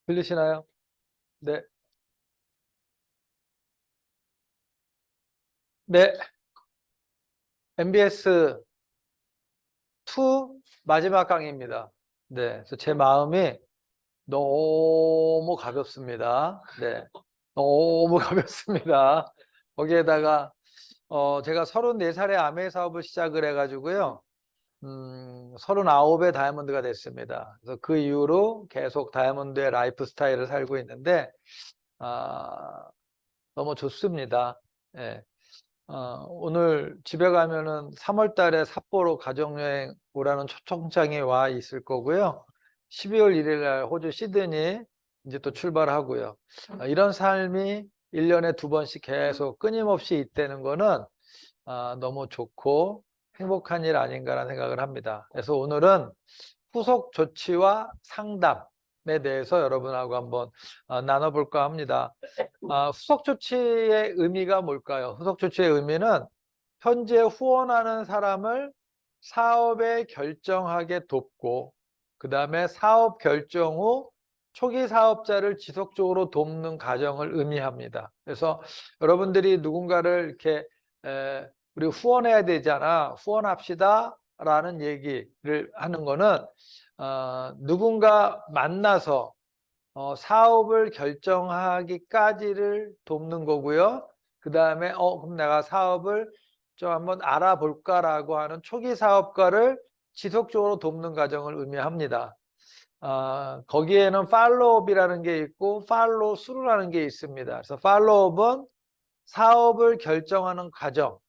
들리시나요? 네. 네. MBS 2 마지막 강의입니다. 네. 그래서 제 마음이 너무 가볍습니다. 네. 너무 가볍습니다. 거기에다가, 제가 34살에 아메 사업을 시작을 해가지고요. 39에 다이아몬드가 됐습니다. 그래서 그 이후로 계속 다이아몬드의 라이프 스타일을 살고 있는데, 아, 너무 좋습니다. 예. 오늘 집에 가면은 3월 달에 삿포로 가족여행 오라는 초청장이 와 있을 거고요. 12월 1일 날 호주 시드니 이제 또 출발하고요. 이런 삶이 1년에 2번씩 계속 끊임없이 있다는 거는 너무 좋고 행복한 일 아닌가라는 생각을 합니다. 그래서 오늘은 후속 조치와 상담에 대해서 여러분하고 한번 나눠볼까 합니다. 후속 조치의 의미가 뭘까요? 후속 조치의 의미는 현재 후원하는 사람을 사업에 결정하게 돕고, 그 다음에 사업 결정 후 초기 사업자를 지속적으로 돕는 과정을 의미합니다. 그래서 여러분들이 누군가를 이렇게 우리 후원해야 되잖아, 후원합시다 라는 얘기를 하는 거는 누군가 만나서 사업을 결정하기까지를 돕는 거고요. 그 다음에 그럼 내가 사업을 좀 한번 알아볼까라고 하는 초기 사업가를 지속적으로 돕는 과정을 의미합니다. 거기에는 팔로우업이라는 게 있고 팔로우스루라는 게 있습니다. 그래서 팔로우업은 사업을 결정하는 과정을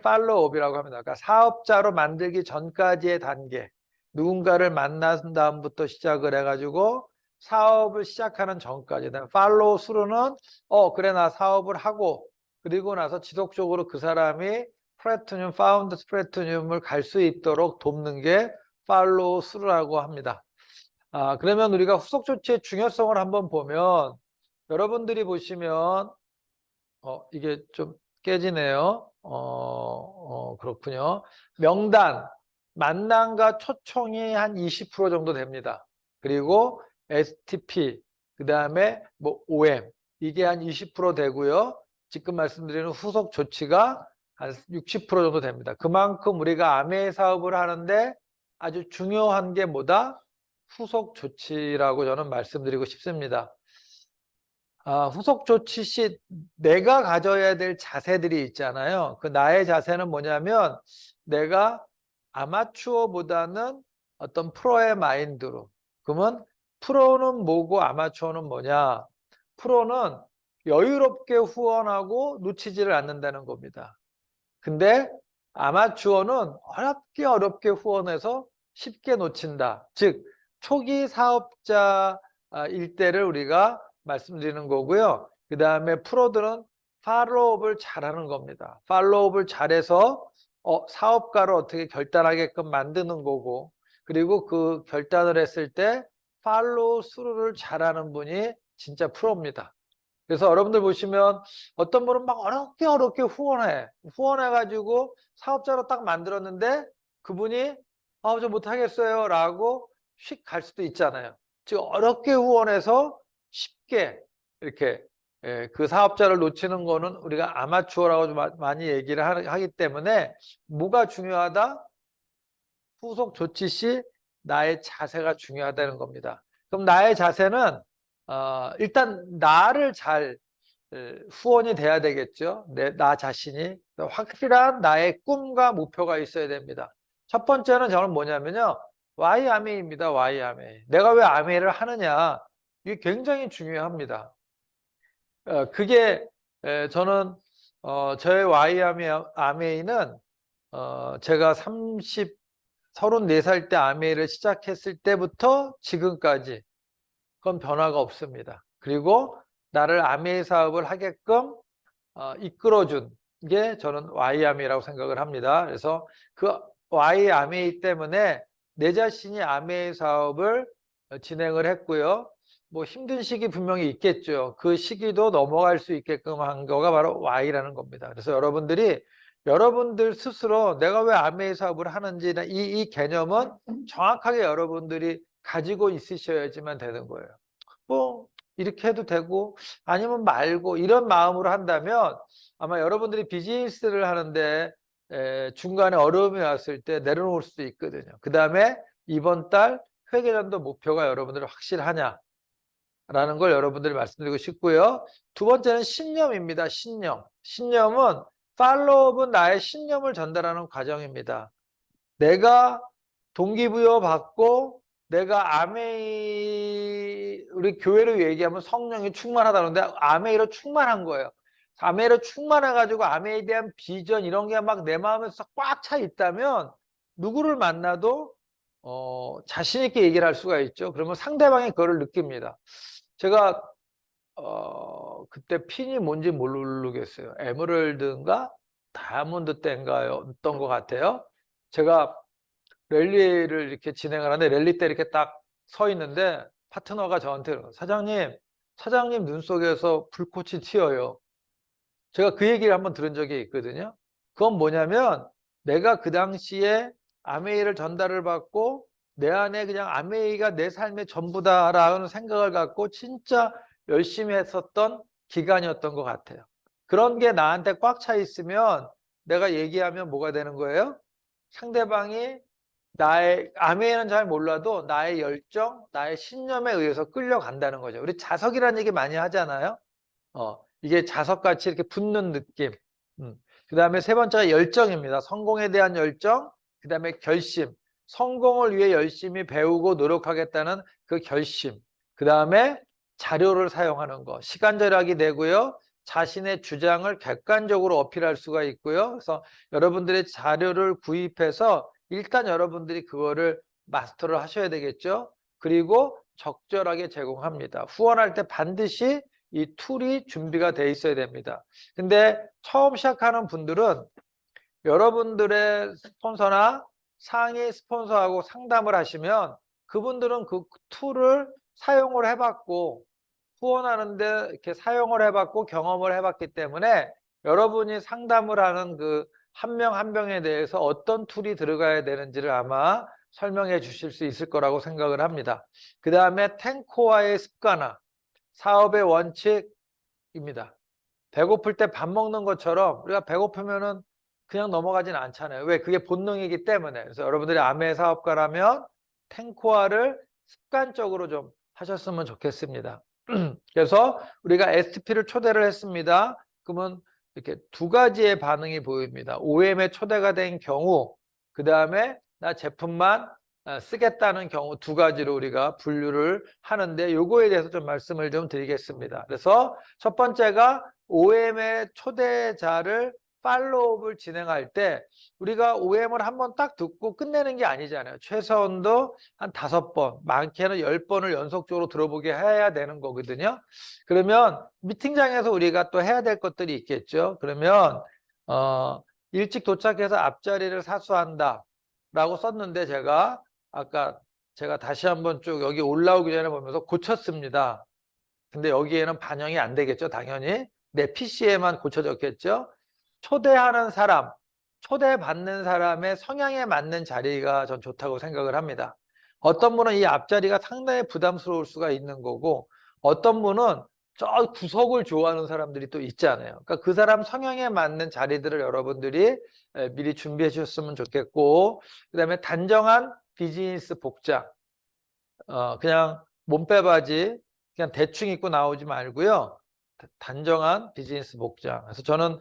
팔로우업이라고 합니다. 그러니까 사업자로 만들기 전까지의 단계, 누군가를 만난 다음부터 시작을 해가지고 사업을 시작하는 전까지. 팔로우 스루는 그래 나 사업을 하고 그리고 나서 지속적으로 그 사람이 플래티늄, 파운드 플래티늄을 갈 수 있도록 돕는 게 팔로우 스루라고 합니다. 그러면 우리가 후속 조치의 중요성을 한번 보면, 여러분들이 보시면 이게 좀 깨지네요. 그렇군요. 명단, 만남과 초청이 한 20% 정도 됩니다. 그리고 STP, 그 다음에 뭐 OM, 이게 한 20% 되고요. 지금 말씀드리는 후속 조치가 한 60% 정도 됩니다. 그만큼 우리가 아메 사업을 하는데 아주 중요한 게 뭐다? 후속 조치라고 저는 말씀드리고 싶습니다. 후속 조치 시 내가 가져야 될 자세들이 있잖아요. 그 나의 자세는 뭐냐면 내가 아마추어보다는 어떤 프로의 마인드로. 그러면 프로는 뭐고 아마추어는 뭐냐? 프로는 여유롭게 후원하고 놓치지를 않는다는 겁니다. 근데 아마추어는 어렵게 후원해서 쉽게 놓친다. 즉 초기 사업자일 때를 우리가 말씀드리는 거고요. 그 다음에 프로들은 팔로우업을 잘하는 겁니다. 팔로우업을 잘해서 사업가를 어떻게 결단하게끔 만드는 거고, 그리고 그 결단을 했을 때 팔로우 스루를 잘하는 분이 진짜 프로입니다. 그래서 여러분들 보시면 어떤 분은 막 어렵게 후원해가지고 사업자로 딱 만들었는데 그분이 저 못하겠어요 라고 휙 갈 수도 있잖아요. 즉 어렵게 후원해서 쉽게 이렇게 그 사업자를 놓치는 거는 우리가 아마추어라고 좀 많이 얘기를 하기 때문에 뭐가 중요하다? 후속 조치 시 나의 자세가 중요하다는 겁니다. 그럼 나의 자세는 일단 나를 잘 후원이 돼야 되겠죠. 나 자신이 확실한 나의 꿈과 목표가 있어야 됩니다. 첫 번째는 저는 뭐냐면요, 와이 아메입니다. 와이 아메. 내가 왜 아메를 하느냐, 이게 굉장히 중요합니다. 그게 저는 저의 와이 아메이는 제가 34살 때 아메이를 시작했을 때부터 지금까지 그건 변화가 없습니다. 그리고 나를 아메이 사업을 하게끔 이끌어준 게 저는 와이아메이라고 생각을 합니다. 그래서 그 와이아메이 때문에 내 자신이 아메이 사업을 진행을 했고요. 뭐 힘든 시기 분명히 있겠죠. 그 시기도 넘어갈 수 있게끔 한 거가 바로 Y라는 겁니다. 그래서 여러분들 스스로 내가 왜 아메이 사업을 하는지 이 개념은 정확하게 여러분들이 가지고 있으셔야지만 되는 거예요. 뭐 이렇게 해도 되고 아니면 말고 이런 마음으로 한다면 아마 여러분들이 비즈니스를 하는데 중간에 어려움이 왔을 때 내려놓을 수도 있거든요. 그 다음에 이번 달 회계연도 목표가 여러분들 확실하냐 라는 걸 여러분들이 말씀드리고 싶고요. 두 번째는 신념입니다. 신념. 신념은 팔로업은 나의 신념을 전달하는 과정입니다. 내가 동기부여 받고 내가 아메이 우리 교회로 얘기하면 성령이 충만하다는데 아메이로 충만한 거예요. 아메이로 충만해가지고 아메이에 대한 비전 이런 게 막 내 마음에 꽉 차 있다면 누구를 만나도 자신 있게 얘기를 할 수가 있죠. 그러면 상대방이 그거를 느낍니다. 제가 그때 핀이 뭔지 모르겠어요. 에메랄드인가 다이아몬드 때인가요? 어떤 것 같아요. 제가 랠리를 이렇게 진행을 하는데 랠리 때 이렇게 딱 서 있는데 파트너가 저한테 사장님 눈 속에서 불꽃이 튀어요. 제가 그 얘기를 한번 들은 적이 있거든요. 그건 뭐냐면 내가 그 당시에 아메이를 전달을 받고 내 안에 그냥 아메이가 내 삶의 전부다라는 생각을 갖고 진짜 열심히 했었던 기간이었던 것 같아요. 그런 게 나한테 꽉 차 있으면 내가 얘기하면 뭐가 되는 거예요? 상대방이 나의 아메이는 잘 몰라도 나의 열정, 나의 신념에 의해서 끌려간다는 거죠. 우리 자석이라는 얘기 많이 하잖아요. 이게 자석같이 이렇게 붙는 느낌. 그 다음에 세 번째가 열정입니다. 성공에 대한 열정, 그 다음에 결심. 성공을 위해 열심히 배우고 노력하겠다는 그 결심. 그 다음에 자료를 사용하는 거. 시간 절약이 되고요. 자신의 주장을 객관적으로 어필할 수가 있고요. 그래서 여러분들의 자료를 구입해서 일단 여러분들이 그거를 마스터를 하셔야 되겠죠. 그리고 적절하게 제공합니다. 후원할 때 반드시 이 툴이 준비가 돼 있어야 됩니다. 근데 처음 시작하는 분들은 여러분들의 스폰서나 상위 스폰서하고 상담을 하시면 그분들은 그 툴을 사용을 해봤고 후원하는데 이렇게 사용을 해봤고 경험을 해봤기 때문에 여러분이 상담을 하는 그 한 명 한 명에 대해서 어떤 툴이 들어가야 되는지를 아마 설명해 주실 수 있을 거라고 생각을 합니다. 그 다음에 탱코와의 습관화, 사업의 원칙입니다. 배고플 때 밥 먹는 것처럼 우리가 배고프면은 그냥 넘어가진 않잖아요. 왜? 그게 본능이기 때문에. 그래서 여러분들이 아메 사업가라면 탱코화를 습관적으로 좀 하셨으면 좋겠습니다. 그래서 우리가 STP를 초대를 했습니다. 그러면 이렇게 두 가지의 반응이 보입니다. OM에 초대가 된 경우, 그 다음에 나 제품만 쓰겠다는 경우 두 가지로 우리가 분류를 하는데 요거에 대해서 좀 말씀을 좀 드리겠습니다. 그래서 첫 번째가 OM의 초대자를 팔로우업을 진행할 때 우리가 OM을 한번 딱 듣고 끝내는 게 아니잖아요. 최소한도 한 5번, 많게는 10번을 연속적으로 들어보게 해야 되는 거거든요. 그러면 미팅장에서 우리가 또 해야 될 것들이 있겠죠. 그러면 일찍 도착해서 앞자리를 사수한다 라고 썼는데 아까 제가 다시 한번 쭉 여기 올라오기 전에 보면서 고쳤습니다. 근데 여기에는 반영이 안 되겠죠. 당연히 내 PC에만 고쳐졌겠죠. 초대하는 사람, 초대받는 사람의 성향에 맞는 자리가 전 좋다고 생각을 합니다. 어떤 분은 이 앞자리가 상당히 부담스러울 수가 있는 거고 어떤 분은 저 구석을 좋아하는 사람들이 또 있잖아요. 그러니까 그 사람 성향에 맞는 자리들을 여러분들이 미리 준비해 주셨으면 좋겠고 그 다음에 단정한 비즈니스 복장 그냥 몸빼바지 그냥 대충 입고 나오지 말고요. 단정한 비즈니스 복장. 그래서 저는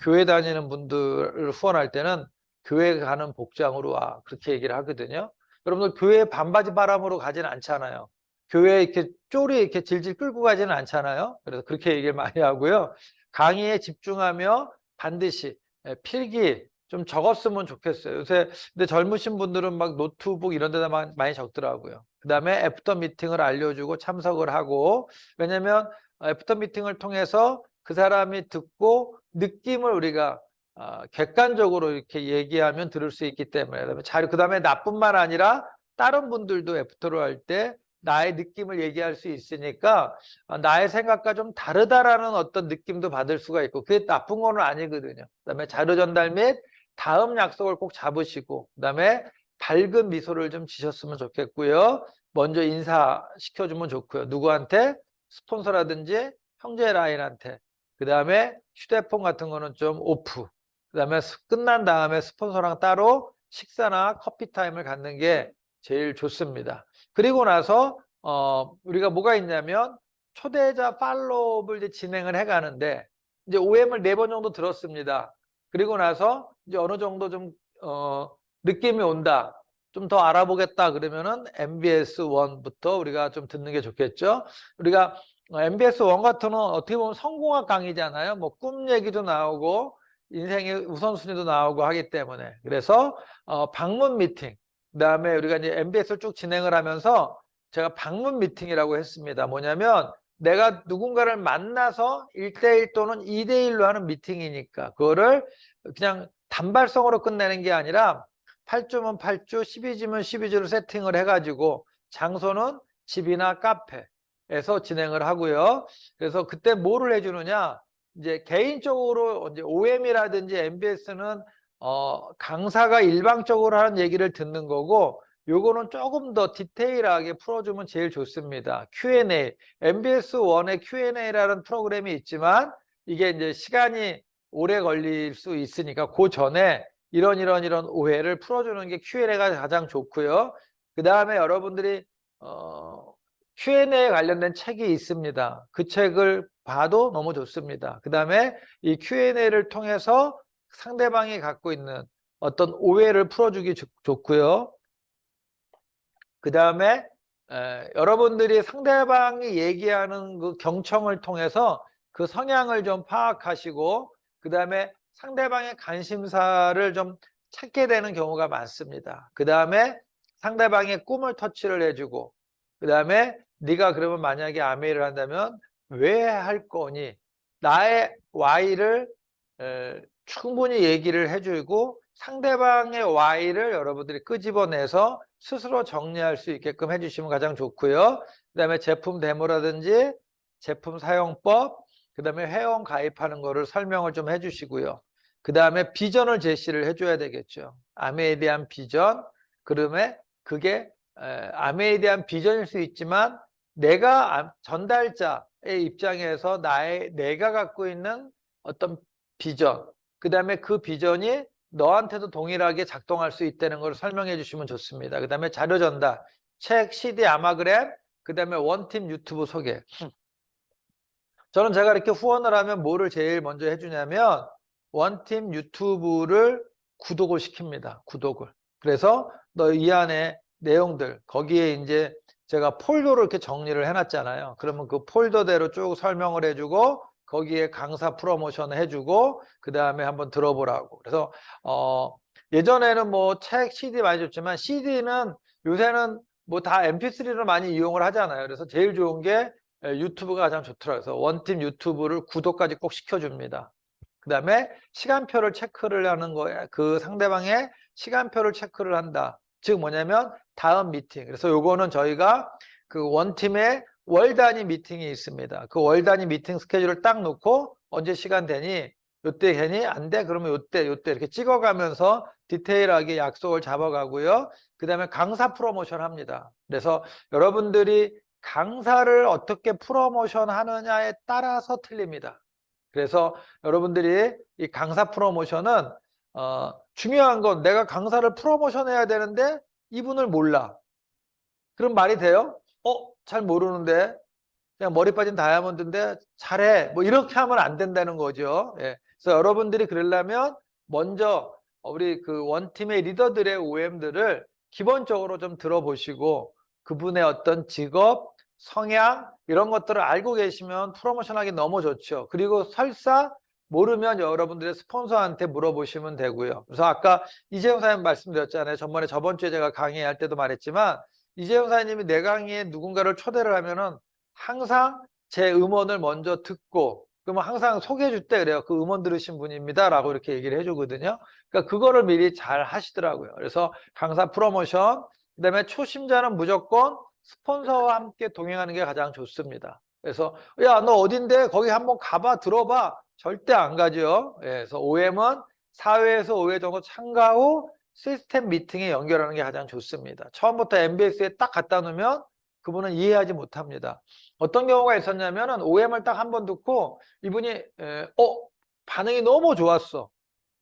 교회 다니는 분들을 후원할 때는 교회 가는 복장으로 와 그렇게 얘기를 하거든요. 여러분들 교회 반바지 바람으로 가지는 않잖아요. 교회 이렇게 쪼리 이렇게 질질 끌고 가지는 않잖아요. 그래서 그렇게 얘기를 많이 하고요. 강의에 집중하며 반드시 필기 좀 적었으면 좋겠어요. 요새 근데 젊으신 분들은 막 노트북 이런 데다 많이 적더라고요. 그 다음에 애프터 미팅을 알려주고 참석을 하고 왜냐면 애프터 미팅을 통해서 그 사람이 듣고 느낌을 우리가 객관적으로 이렇게 얘기하면 들을 수 있기 때문에 그 다음에 나뿐만 아니라 다른 분들도 애프터를 할 때 나의 느낌을 얘기할 수 있으니까 나의 생각과 좀 다르다라는 어떤 느낌도 받을 수가 있고 그게 나쁜 건 아니거든요. 그 다음에 자료 전달 및 다음 약속을 꼭 잡으시고 그 다음에 밝은 미소를 좀 지셨으면 좋겠고요. 먼저 인사시켜주면 좋고요. 누구한테? 스폰서라든지 형제 라인한테. 그 다음에 휴대폰 같은 거는 좀 오프. 그 다음에 끝난 다음에 스폰서랑 따로 식사나 커피 타임을 갖는 게 제일 좋습니다. 그리고 나서 우리가 뭐가 있냐면 초대자 팔로우업을 이제 진행을 해가는데 이제 OM을 4번 정도 들었습니다. 그리고 나서 이제 어느 정도 좀 느낌이 온다. 좀 더 알아보겠다 그러면은 MBS 1부터 우리가 좀 듣는 게 좋겠죠. 우리가 MBS 1 같은 건 어떻게 보면 성공학 강의잖아요. 뭐 꿈 얘기도 나오고 인생의 우선순위도 나오고 하기 때문에. 그래서 방문 미팅. 그다음에 우리가 이제 MBS를 쭉 진행을 하면서 제가 방문 미팅이라고 했습니다. 뭐냐면 내가 누군가를 만나서 1대1 또는 2대1로 하는 미팅이니까 그거를 그냥 단발성으로 끝내는 게 아니라 8주면 8주, 12주면 12주로 세팅을 해가지고 장소는 집이나 카페에서 진행을 하고요. 그래서 그때 뭐를 해주느냐? 이제 개인적으로 이제 OM이라든지 MBS는 강사가 일방적으로 하는 얘기를 듣는 거고 요거는 조금 더 디테일하게 풀어주면 제일 좋습니다. Q&A, MBS 1에 Q&A라는 프로그램이 있지만 이게 이제 시간이 오래 걸릴 수 있으니까 그 전에 이런 오해를 풀어주는 게 Q&A가 가장 좋고요. 그 다음에 여러분들이 Q&A에 관련된 책이 있습니다. 그 책을 봐도 너무 좋습니다. 그 다음에 이 Q&A를 통해서 상대방이 갖고 있는 어떤 오해를 풀어주기 좋고요. 그 다음에 여러분들이 상대방이 얘기하는 그 경청을 통해서 그 성향을 좀 파악하시고 그 다음에 상대방의 관심사를 좀 찾게 되는 경우가 많습니다. 그 다음에 상대방의 꿈을 터치를 해주고 그 다음에 네가 그러면 만약에 아메이를 한다면 왜 할 거니? 나의 Y를 충분히 얘기를 해주고 상대방의 Y를 여러분들이 끄집어내서 스스로 정리할 수 있게끔 해주시면 가장 좋고요. 그 다음에 제품 데모라든지 제품 사용법, 그 다음에 회원 가입하는 거를 설명을 좀 해주시고요. 그 다음에 비전을 제시를 해줘야 되겠죠. 아메에 대한 비전, 그러면 그게 아메에 대한 비전일 수 있지만 내가 전달자의 입장에서 내가 갖고 있는 어떤 비전, 그 다음에 그 비전이 너한테도 동일하게 작동할 수 있다는 걸 설명해 주시면 좋습니다. 그 다음에 자료 전달, 책, CD, 아마그램, 그 다음에 원팀 유튜브 소개. 저는 제가 이렇게 후원을 하면 뭐를 제일 먼저 해주냐면 원팀 유튜브를 구독을 시킵니다. 구독을. 그래서 너 이 안에 내용들 거기에 이제 제가 폴더로 이렇게 정리를 해놨잖아요. 그러면 그 폴더대로 쭉 설명을 해주고 거기에 강사 프로모션 해주고 그 다음에 한번 들어보라고. 그래서 예전에는 뭐 책, CD 많이 줬지만 CD는 요새는 뭐 다 MP3를 많이 이용을 하잖아요. 그래서 제일 좋은 게 유튜브가 가장 좋더라고요. 그래서 원팀 유튜브를 구독까지 꼭 시켜줍니다. 그 다음에 시간표를 체크를 하는 거예요. 그 상대방의 시간표를 체크를 한다. 즉 뭐냐면 다음 미팅. 그래서 요거는 저희가 그 원팀의 월 단위 미팅이 있습니다. 그 월 단위 미팅 스케줄을 딱 놓고 언제 시간 되니? 요때 되니? 안 돼? 그러면 요때 이렇게 찍어가면서 디테일하게 약속을 잡아가고요. 그 다음에 강사 프로모션 합니다. 그래서 여러분들이 강사를 어떻게 프로모션 하느냐에 따라서 틀립니다. 그래서 여러분들이 이 강사 프로모션은 중요한 건 내가 강사를 프로모션 해야 되는데 이분을 몰라. 그럼 말이 돼요? 잘 모르는데 그냥 머리 빠진 다이아몬드인데 잘해. 뭐 이렇게 하면 안 된다는 거죠. 예. 그래서 여러분들이 그러려면 먼저 우리 그 원팀의 리더들의 OM들을 기본적으로 좀 들어보시고 그분의 어떤 직업, 성향 이런 것들을 알고 계시면 프로모션 하기 너무 좋죠. 그리고 설사 모르면 여러분들의 스폰서한테 물어보시면 되고요. 그래서 아까 이재용 사장님 말씀드렸잖아요. 저번 주에 제가 강의할 때도 말했지만 이재용 사장님이 내 강의에 누군가를 초대를 하면은 항상 제 음원을 먼저 듣고 그러면 항상 소개해 줄 때 그래요. 그 음원 들으신 분입니다 라고 이렇게 얘기를 해주거든요. 그러니까 그거를 미리 잘 하시더라고요. 그래서 강사 프로모션, 그 다음에 초심자는 무조건 스폰서와 함께 동행하는 게 가장 좋습니다. 그래서 야 너 어딘데 거기 한번 가봐 들어봐 절대 안 가죠. 예, 그래서 OM은 4회에서 5회 정도 참가 후 시스템 미팅에 연결하는 게 가장 좋습니다. 처음부터 MBS에 딱 갖다 놓으면 그분은 이해하지 못합니다. 어떤 경우가 있었냐면은 OM을 딱 한 번 듣고 이분이 반응이 너무 좋았어.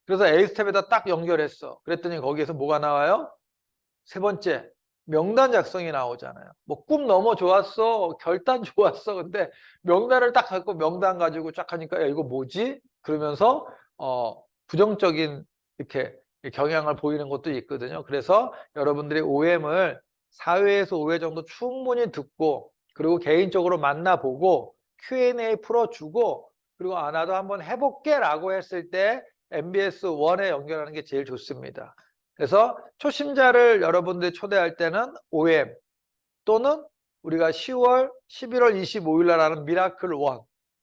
그래서 A스텝에다 딱 연결했어. 그랬더니 거기에서 뭐가 나와요? 세 번째, 명단 작성이 나오잖아요. 뭐 꿈 너무 좋았어, 결단 좋았어. 근데 명단을 딱 갖고 명단 가지고 쫙 하니까 야, 이거 뭐지? 그러면서 부정적인 이렇게 경향을 보이는 것도 있거든요. 그래서 여러분들이 OM을 4회에서 5회 정도 충분히 듣고 그리고 개인적으로 만나보고 Q&A 풀어주고 그리고 나도 한번 해볼게 라고 했을 때 MBS 1에 연결하는 게 제일 좋습니다. 그래서 초심자를 여러분들이 초대할 때는 OM 또는 우리가 10월, 11월 25일 날 하는 미라클 1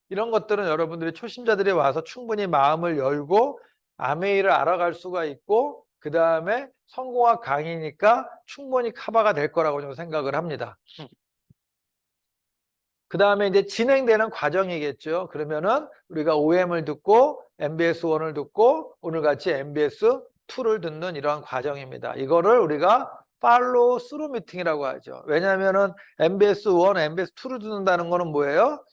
이런 것들은 여러분들이 초심자들이 와서 충분히 마음을 열고 아메이를 알아갈 수가 있고 그 다음에 성공학 강의니까 충분히 커버가 될 거라고 저는 생각을 합니다. 그 다음에 이제 진행되는 과정이겠죠. 그러면은 우리가 OM을 듣고 MBS 1을 듣고 오늘같이 MBS 2를 듣는 이러한 과정입니다. 이거를 우리가 팔로우 스루 미팅이라고 하죠. 왜냐하면은 MBS 1, MBS 2를 듣는다는 거는 뭐예요?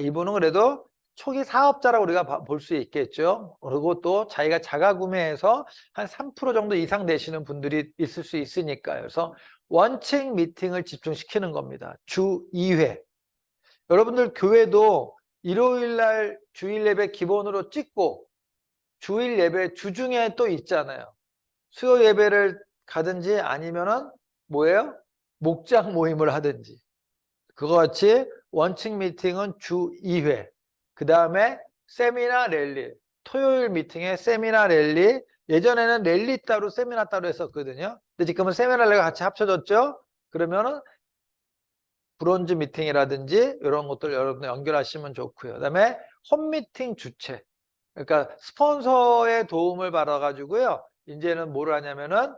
이분은 그래도 초기 사업자라고 우리가 볼 수 있겠죠. 그리고 또 자기가 자가 구매해서 한 3% 정도 이상 되시는 분들이 있을 수 있으니까요. 그래서 원칙 미팅을 집중시키는 겁니다. 주 2회. 여러분들 교회도 일요일 날 주일 예배 기본으로 찍고 주일 예배 주중에 또 있잖아요. 수요 예배를 가든지 아니면은 뭐예요? 목장 모임을 하든지. 그거 같이 원칙 미팅은 주 2회. 그 다음에 세미나 랠리. 토요일 미팅에 세미나 랠리. 예전에는 랠리 따로 세미나 따로 했었거든요. 근데 지금은 세미나 랠리가 같이 합쳐졌죠? 그러면은 브론즈 미팅이라든지 이런 것들 여러분 연결하시면 좋고요. 그다음에 홈미팅 주최. 그러니까 스폰서의 도움을 받아가지고요. 이제는 뭘 하냐면은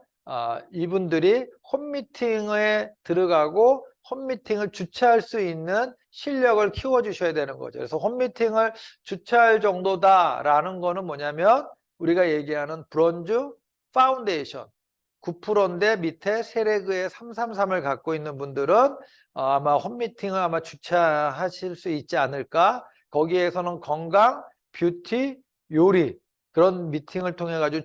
이분들이 홈미팅에 들어가고 홈미팅을 주최할 수 있는 실력을 키워주셔야 되는 거죠. 그래서 홈미팅을 주최할 정도다라는 거는 뭐냐면 우리가 얘기하는 브론즈 파운데이션 9%인데 밑에 세레그의 333을 갖고 있는 분들은 아마 홈미팅을 아마 주최하실 수 있지 않을까. 거기에서는 건강, 뷰티, 요리 그런 미팅을 통해 가지고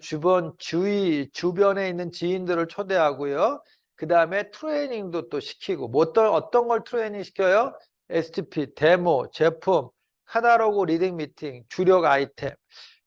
주변에 있는 지인들을 초대하고요. 그 다음에 트레이닝도 또 시키고 뭐 어떤 걸 트레이닝 시켜요? STP, 데모, 제품, 카탈로그 리딩 미팅, 주력 아이템.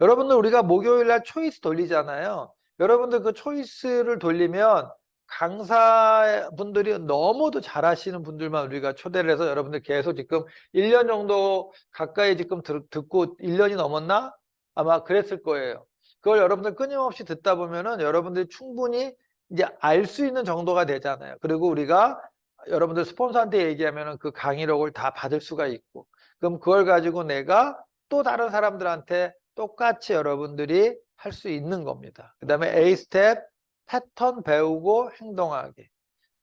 여러분들 우리가 목요일 날 초이스 돌리잖아요. 여러분들 그 초이스를 돌리면 강사분들이 너무도 잘하시는 분들만 우리가 초대를 해서 여러분들 계속 지금 1년 정도 가까이 지금 듣고 1년이 넘었나? 아마 그랬을 거예요. 그걸 여러분들 끊임없이 듣다 보면은 여러분들이 충분히 이제 알 수 있는 정도가 되잖아요. 그리고 우리가 여러분들 스폰서한테 얘기하면은 그 강의록을 다 받을 수가 있고 그럼 그걸 가지고 내가 또 다른 사람들한테 똑같이 여러분들이 할 수 있는 겁니다. 그 다음에 A 스텝 패턴 배우고 행동하기.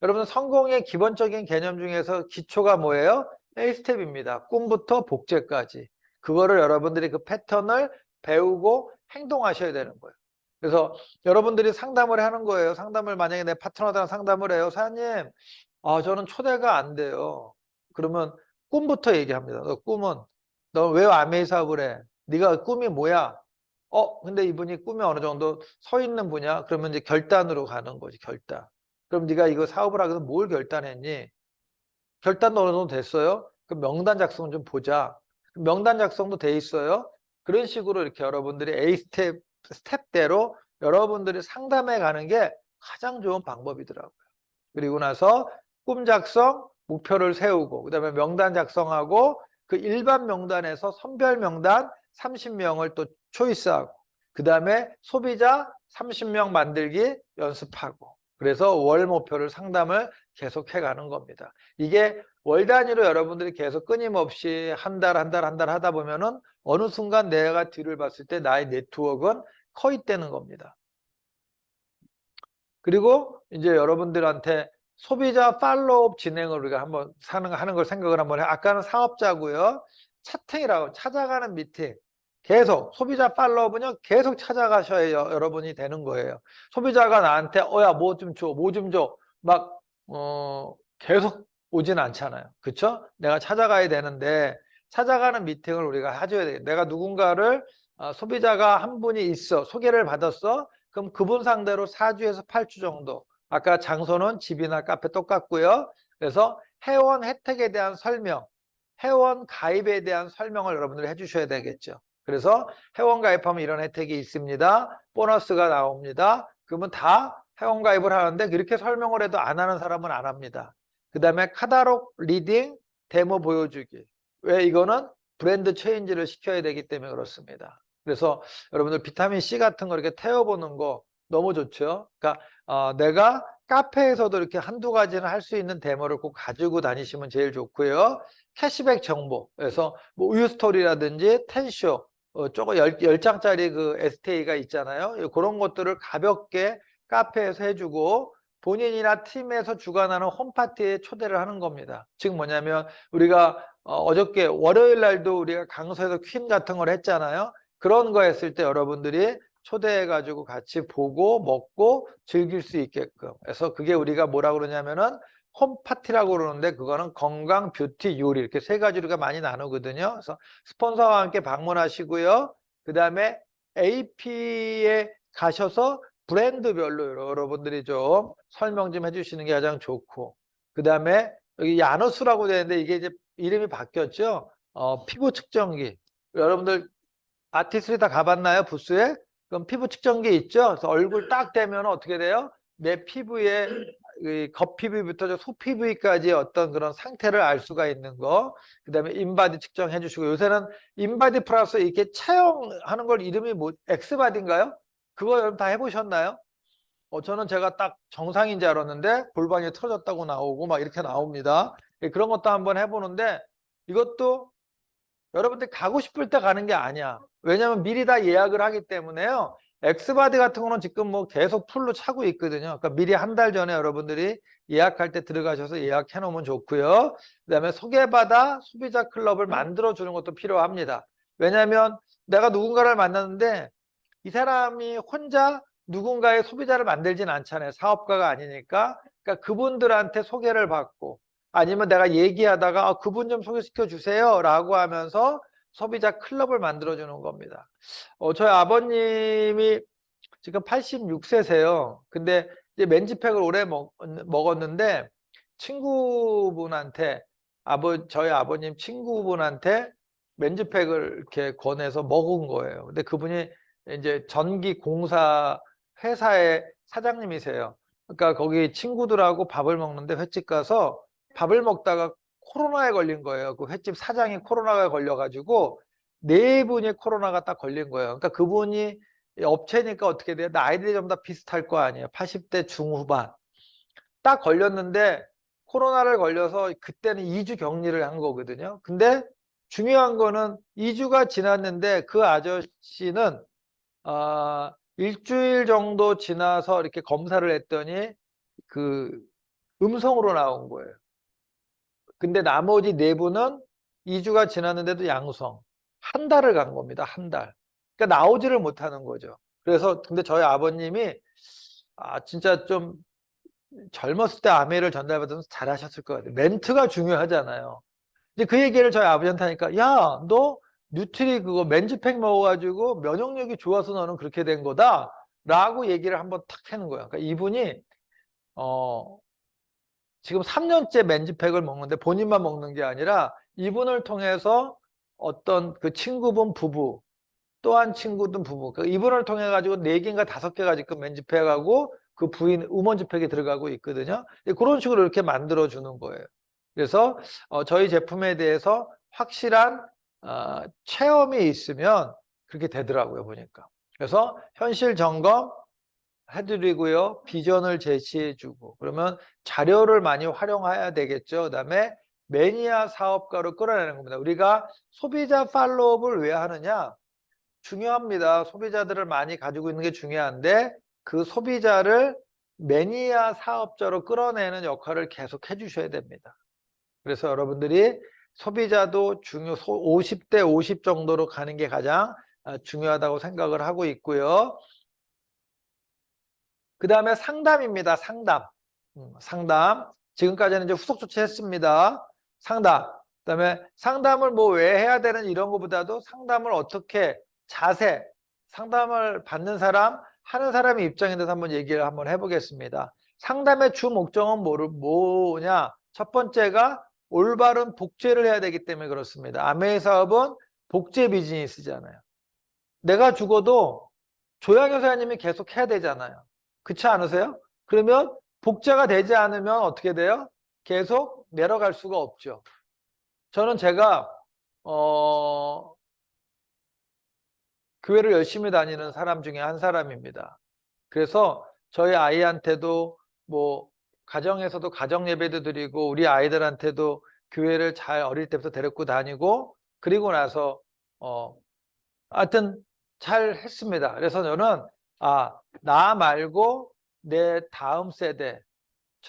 여러분 성공의 기본적인 개념 중에서 기초가 뭐예요? A 스텝입니다. 꿈부터 복제까지. 그거를 여러분들이 그 패턴을 배우고 행동하셔야 되는 거예요. 그래서 여러분들이 상담을 하는 거예요. 상담을 만약에 내 파트너랑 상담을 해요. 사장님, 저는 초대가 안 돼요. 그러면 꿈부터 얘기합니다. 너 꿈은 너 왜 아메이 사업을 해? 네가 꿈이 뭐야? 근데 이분이 꿈이 어느 정도 서 있는 분이야? 그러면 이제 결단으로 가는 거지, 결단. 그럼 네가 이거 사업을 하기 위해서 뭘 결단했니? 결단도 어느 정도 됐어요? 그럼 명단 작성 좀 보자. 명단 작성도 돼 있어요? 그런 식으로 이렇게 여러분들이 A 스텝대로 여러분들이 상담해 가는 게 가장 좋은 방법이더라고요. 그리고 나서 꿈 작성, 목표를 세우고, 그 다음에 명단 작성하고, 그 일반 명단에서 선별 명단 30명을 또 초이스하고, 그 다음에 소비자 30명 만들기 연습하고, 그래서 월 목표를 상담을 계속 해가는 겁니다. 이게 월 단위로 여러분들이 계속 끊임없이 한 달 하다 보면은 어느 순간 내가 뒤를 봤을 때 나의 네트워크는 커있다는 겁니다. 그리고 이제 여러분들한테 소비자 팔로우업 진행을 우리가 한번 하는 걸 생각을 한번 해. 아까는 사업자고요. 차팅이라고 찾아가는 미팅. 계속 소비자 팔로업은요 계속 찾아가셔야 여러분이 되는 거예요. 소비자가 나한테 야 뭐 좀 줘, 뭐 좀 줘, 막 계속 오진 않잖아요. 그쵸? 내가 찾아가야 되는데 찾아가는 미팅을 우리가 해줘야 돼요. 내가 누군가를 소비자가 한 분이 있어, 소개를 받았어. 그럼 그분 상대로 4주에서 8주 정도. 아까 장소는 집이나 카페 똑같고요. 그래서 회원 혜택에 대한 설명, 회원 가입에 대한 설명을 여러분들이 해주셔야 되겠죠. 그래서 회원 가입하면 이런 혜택이 있습니다. 보너스가 나옵니다. 그러면 다 회원 가입을 하는데 그렇게 설명을 해도 안 하는 사람은 안 합니다. 그 다음에 카탈로그 리딩, 데모 보여주기. 왜 이거는 브랜드 체인지를 시켜야 되기 때문에 그렇습니다. 그래서 여러분들 비타민 C 같은 거 이렇게 태워보는 거 너무 좋죠. 그러니까 내가 카페에서도 이렇게 한두 가지는 할 수 있는 데모를 꼭 가지고 다니시면 제일 좋고요. 캐시백 정보, 그래서 뭐 우유 스토리라든지 텐쇼, 조금 10장짜리 그 STA가 있잖아요. 그런 것들을 가볍게 카페에서 해주고 본인이나 팀에서 주관하는 홈파티에 초대를 하는 겁니다. 즉 뭐냐면 우리가 어저께 월요일 날도 우리가 강서에서 퀸 같은 걸 했잖아요. 그런 거 했을 때 여러분들이 초대해가지고 같이 보고 먹고 즐길 수 있게끔. 그래서 그게 우리가 뭐라 그러냐면은 홈파티라고 그러는데 그거는 건강, 뷰티, 요리 이렇게 세 가지로 많이 나누거든요. 그래서 스폰서와 함께 방문하시고요. 그 다음에 AP에 가셔서 브랜드별로 여러분들이 좀 설명 좀 해주시는 게 가장 좋고, 그 다음에 여기 야노스라고 되는데 이게 이제 이름이 바뀌었죠. 피부 측정기. 여러분들 아티스트리 다 가봤나요? 부스에? 그럼 피부 측정기 있죠? 그래서 얼굴 딱 대면 어떻게 돼요? 내 피부에 겉피부부터 속피부까지 어떤 그런 상태를 알 수가 있는 거. 그 다음에 인바디 측정해 주시고, 요새는 인바디 플러스 이렇게 체형하는 걸 이름이 뭐 엑스바디인가요? 그거 여러분 다 해보셨나요? 저는 제가 딱 정상인 줄 알았는데 골반이 틀어졌다고 나오고 막 이렇게 나옵니다. 그런 것도 한번 해보는데 이것도 여러분들 가고 싶을 때 가는 게 아니야. 왜냐면 미리 다 예약을 하기 때문에요. 엑스바디 같은 거는 지금 뭐 계속 풀로 차고 있거든요. 그러니까 미리 한 달 전에 여러분들이 예약할 때 들어가셔서 예약해 놓으면 좋고요. 그다음에 소개받아 소비자 클럽을 만들어 주는 것도 필요합니다. 왜냐면 내가 누군가를 만났는데 이 사람이 혼자 누군가의 소비자를 만들진 않잖아요. 사업가가 아니니까. 그러니까 그분들한테 소개를 받고 아니면 내가 얘기하다가 그분 좀 소개시켜 주세요 라고 하면서 소비자 클럽을 만들어 주는 겁니다. 저희 아버님이 지금 86세세요. 근데 이제 맨지팩을 오래 먹었는데 친구분한테 저희 아버님 친구분한테 맨지팩을 이렇게 권해서 먹은 거예요. 근데 그분이 이제 전기공사 회사의 사장님이세요. 그러니까 거기 친구들하고 밥을 먹는데 횟집 가서 밥을 먹다가 코로나에 걸린 거예요. 그 횟집 사장이 코로나에 걸려가지고 네 분이 코로나가 딱 걸린 거예요. 그러니까 그분이 업체니까 어떻게 돼요? 나이들이 좀 다 비슷할 거 아니에요. 80대 중후반. 딱 걸렸는데 코로나를 걸려서 그때는 2주 격리를 한 거거든요. 근데 중요한 거는 2주가 지났는데 그 아저씨는 일주일 정도 지나서 이렇게 검사를 했더니 그 음성으로 나온 거예요. 근데 나머지 네 분은 2주가 지났는데도 양성. 한 달을 간 겁니다. 한 달. 그러니까 나오지를 못하는 거죠. 그래서 근데 저희 아버님이 진짜 좀 젊었을 때 아메를 전달받으면서 잘하셨을 것 같아요. 멘트가 중요하잖아요. 이제 그 얘기를 저희 아버지한테 하니까 야, 너 뉴트리 그거 맨즈팩 먹어가지고 면역력이 좋아서 너는 그렇게 된 거다 라고 얘기를 한번 탁 하는 거예요. 그러니까 이분이 지금 3년째 맨즈팩을 먹는데 본인만 먹는 게 아니라 이분을 통해서 어떤 그 친구분 부부 또 한 친구든 부부 그 이분을 통해 가지고 4개인가 5개가 지금 맨즈팩하고 그 부인 우먼즈팩이 들어가고 있거든요. 그런 식으로 이렇게 만들어 주는 거예요. 그래서 저희 제품에 대해서 확실한 체험이 있으면 그렇게 되더라고요, 보니까. 그래서 현실 점검 해드리고요. 비전을 제시해주고 그러면 자료를 많이 활용해야 되겠죠. 그다음에 매니아 사업가로 끌어내는 겁니다. 우리가 소비자 팔로업을 왜 하느냐? 중요합니다. 소비자들을 많이 가지고 있는 게 중요한데 그 소비자를 매니아 사업자로 끌어내는 역할을 계속 해주셔야 됩니다. 그래서 여러분들이 소비자도 50대 50 정도로 가는 게 가장 중요하다고 생각을 하고 있고요. 그 다음에 상담입니다. 상담. 상담. 지금까지는 이제 후속 조치했습니다. 상담. 그 다음에 상담을 뭐 왜 해야 되는 이런 것보다도 상담을 어떻게 자세, 상담을 받는 사람, 하는 사람의 입장에 대해서 한번 얘기를 한번 해보겠습니다. 상담의 주 목적은 뭐냐? 첫 번째가 올바른 복제를 해야 되기 때문에 그렇습니다. 아메이 사업은 복제 비즈니스잖아요. 내가 죽어도 조양효 사장님이 계속 해야 되잖아요. 그렇지 않으세요? 그러면 복제가 되지 않으면 어떻게 돼요? 계속 내려갈 수가 없죠. 저는 제가 교회를 열심히 다니는 사람 중에 한 사람입니다. 그래서 저희 아이한테도 뭐 가정에서도 가정 예배도 드리고 우리 아이들한테도 교회를 잘 어릴 때부터 데리고 다니고 그리고 나서 하여튼 잘 했습니다. 그래서 저는 나 말고 내 다음 세대,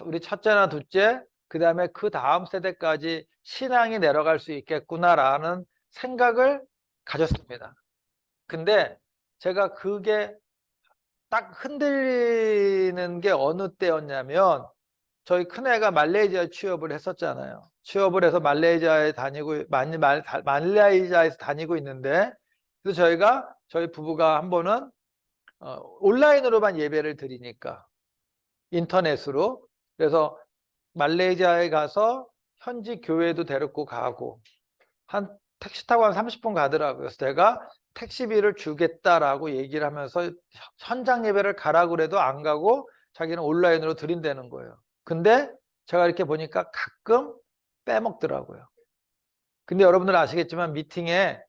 우리 첫째나 둘째, 그 다음에 그 다음 세대까지 신앙이 내려갈 수 있겠구나라는 생각을 가졌습니다. 근데 제가 그게 딱 흔들리는 게 어느 때였냐면 저희 큰애가 말레이시아에 취업을 했었잖아요. 취업을 해서 말레이시아에서 다니고 있는데 그래서 저희 부부가 한 번은 온라인으로만 예배를 드리니까 인터넷으로 그래서 말레이시아에 가서 현지 교회도 데리고 가고 한 택시 타고 한 30분 가더라고요. 그래서 제가 택시비를 주겠다라고 얘기를 하면서 현장 예배를 가라고 그래도 안 가고 자기는 온라인으로 드린다는 거예요. 근데 제가 이렇게 보니까 가끔 빼먹더라고요. 근데 여러분들 아시겠지만 미팅에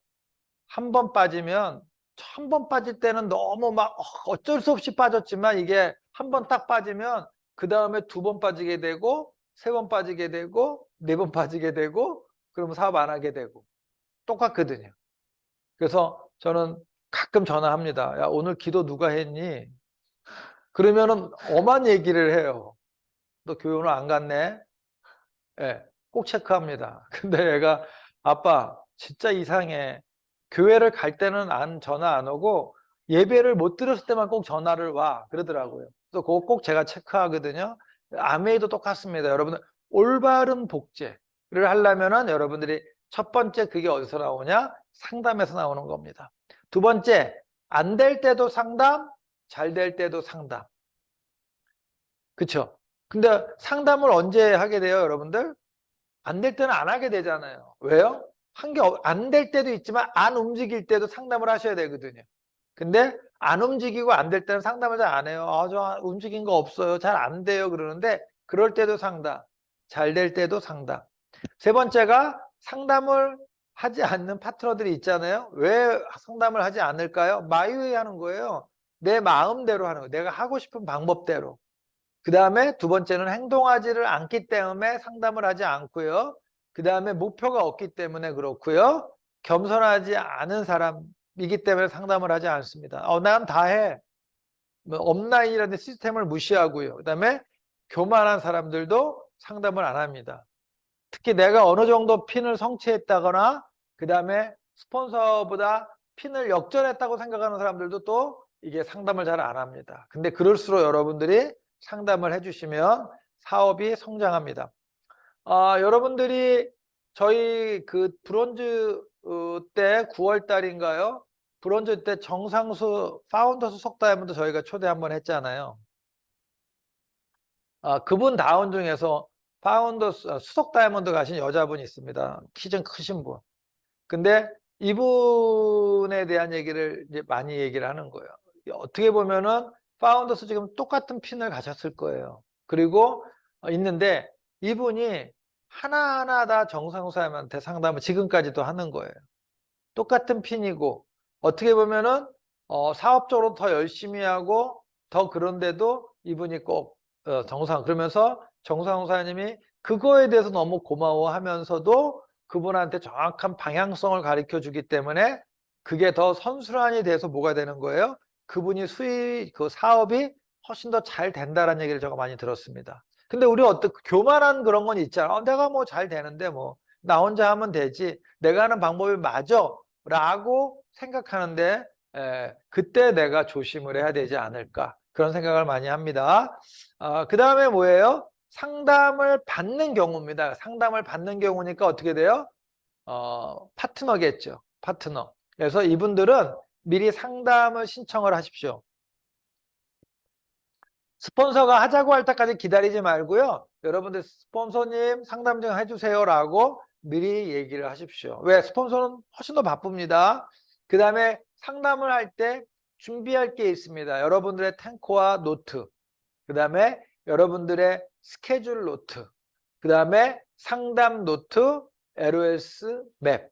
한 번 빠지면 한 번 빠질 때는 너무 막 어쩔 수 없이 빠졌지만 이게 한 번 딱 빠지면 그 다음에 두 번 빠지게 되고 세 번 빠지게 되고 네 번 빠지게 되고 그러면 사업 안 하게 되고 똑같거든요. 그래서 저는 가끔 전화합니다. 야, 오늘 기도 누가 했니? 그러면은 엄한 얘기를 해요. 너 교회 오늘 안 갔네? 예, 꼭 체크합니다. 근데 얘가 아빠 진짜 이상해. 교회를 갈 때는 전화 안 오고 예배를 못 들었을 때만 꼭 전화를 와 그러더라고요. 그래서 그거 꼭 제가 체크하거든요. 아메이도 똑같습니다. 여러분들 올바른 복제를 하려면은 여러분들이 첫 번째 그게 어디서 나오냐? 상담에서 나오는 겁니다. 두 번째 안 될 때도 상담, 잘 될 때도 상담. 그쵸? 근데 상담을 언제 하게 돼요, 여러분들? 안 될 때는 안 하게 되잖아요. 왜요? 한 게 안 될 때도 있지만 안 움직일 때도 상담을 하셔야 되거든요. 근데 안 움직이고 안 될 때는 상담을 잘 안 해요. 저 움직인 거 없어요. 잘 안 돼요. 그러는데 그럴 때도 상담, 잘 될 때도 상담. 세 번째가 상담을 하지 않는 파트너들이 있잖아요. 왜 상담을 하지 않을까요? 마이웨이 하는 거예요. 내 마음대로 하는 거예요. 내가 하고 싶은 방법대로. 그 다음에 두 번째는 행동하지를 않기 때문에 상담을 하지 않고요. 그 다음에 목표가 없기 때문에 그렇고요. 겸손하지 않은 사람이기 때문에 상담을 하지 않습니다. 난 다 해. 뭐 업라인이라는 시스템을 무시하고요. 그 다음에 교만한 사람들도 상담을 안 합니다. 특히 내가 어느 정도 핀을 성취했다거나 그 다음에 스폰서보다 핀을 역전했다고 생각하는 사람들도 또 이게 상담을 잘 안 합니다. 근데 그럴수록 여러분들이 상담을 해주시면 사업이 성장합니다. 여러분들이 저희 그 브론즈 때 9월 달인가요? 브론즈 때 정상수 파운더스 속다이아몬드 저희가 초대 한번 했잖아요. 그분 다운 중에서 파운더스 수석 다이아몬드 가신 여자분이 있습니다. 키 좀 크신 분. 근데 이분에 대한 얘기를 이제 많이 얘기를 하는 거예요. 어떻게 보면은 파운더스 지금 똑같은 핀을 가셨을 거예요. 그리고 있는데 이분이 하나하나 다 정상사님한테 상담을 지금까지도 하는 거예요. 똑같은 핀이고 어떻게 보면은 사업적으로 더 열심히 하고 더 그런데도 이분이 꼭 그러면서 정상사님이 그거에 대해서 너무 고마워하면서도 그분한테 정확한 방향성을 가르쳐 주기 때문에 그게 더 선순환이 돼서 뭐가 되는 거예요? 그분이 그 사업이 훨씬 더 잘 된다라는 얘기를 제가 많이 들었습니다. 근데 우리 교만한 그런 건 있잖아. 내가 뭐 잘 되는데 뭐 나 혼자 하면 되지. 내가 하는 방법이 맞아. 라고 생각하는데 그때 내가 조심을 해야 되지 않을까 그런 생각을 많이 합니다. 그 다음에 뭐예요? 상담을 받는 경우입니다. 상담을 받는 경우니까 어떻게 돼요? 파트너겠죠. 파트너. 그래서 이분들은 미리 상담을 신청을 하십시오. 스폰서가 하자고 할 때까지 기다리지 말고요. 여러분들 스폰서님 상담 좀 해주세요 라고 미리 얘기를 하십시오. 왜? 스폰서는 훨씬 더 바쁩니다. 그 다음에 상담을 할 때 준비할 게 있습니다. 여러분들의 탱커와 노트, 그 다음에 여러분들의 스케줄 노트, 그 다음에 상담 노트, LOS 맵.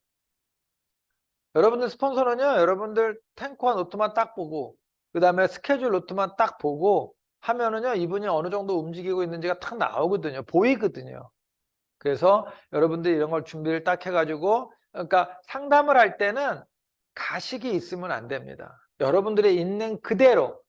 여러분들 스폰서는요, 여러분들 탱커와 노트만 딱 보고, 그 다음에 스케줄 노트만 딱 보고 하면은요, 이분이 어느 정도 움직이고 있는지가 탁 나오거든요. 보이거든요. 그래서 여러분들이 이런 걸 준비를 딱 해가지고, 그러니까 상담을 할 때는 가식이 있으면 안 됩니다. 여러분들이 있는 그대로,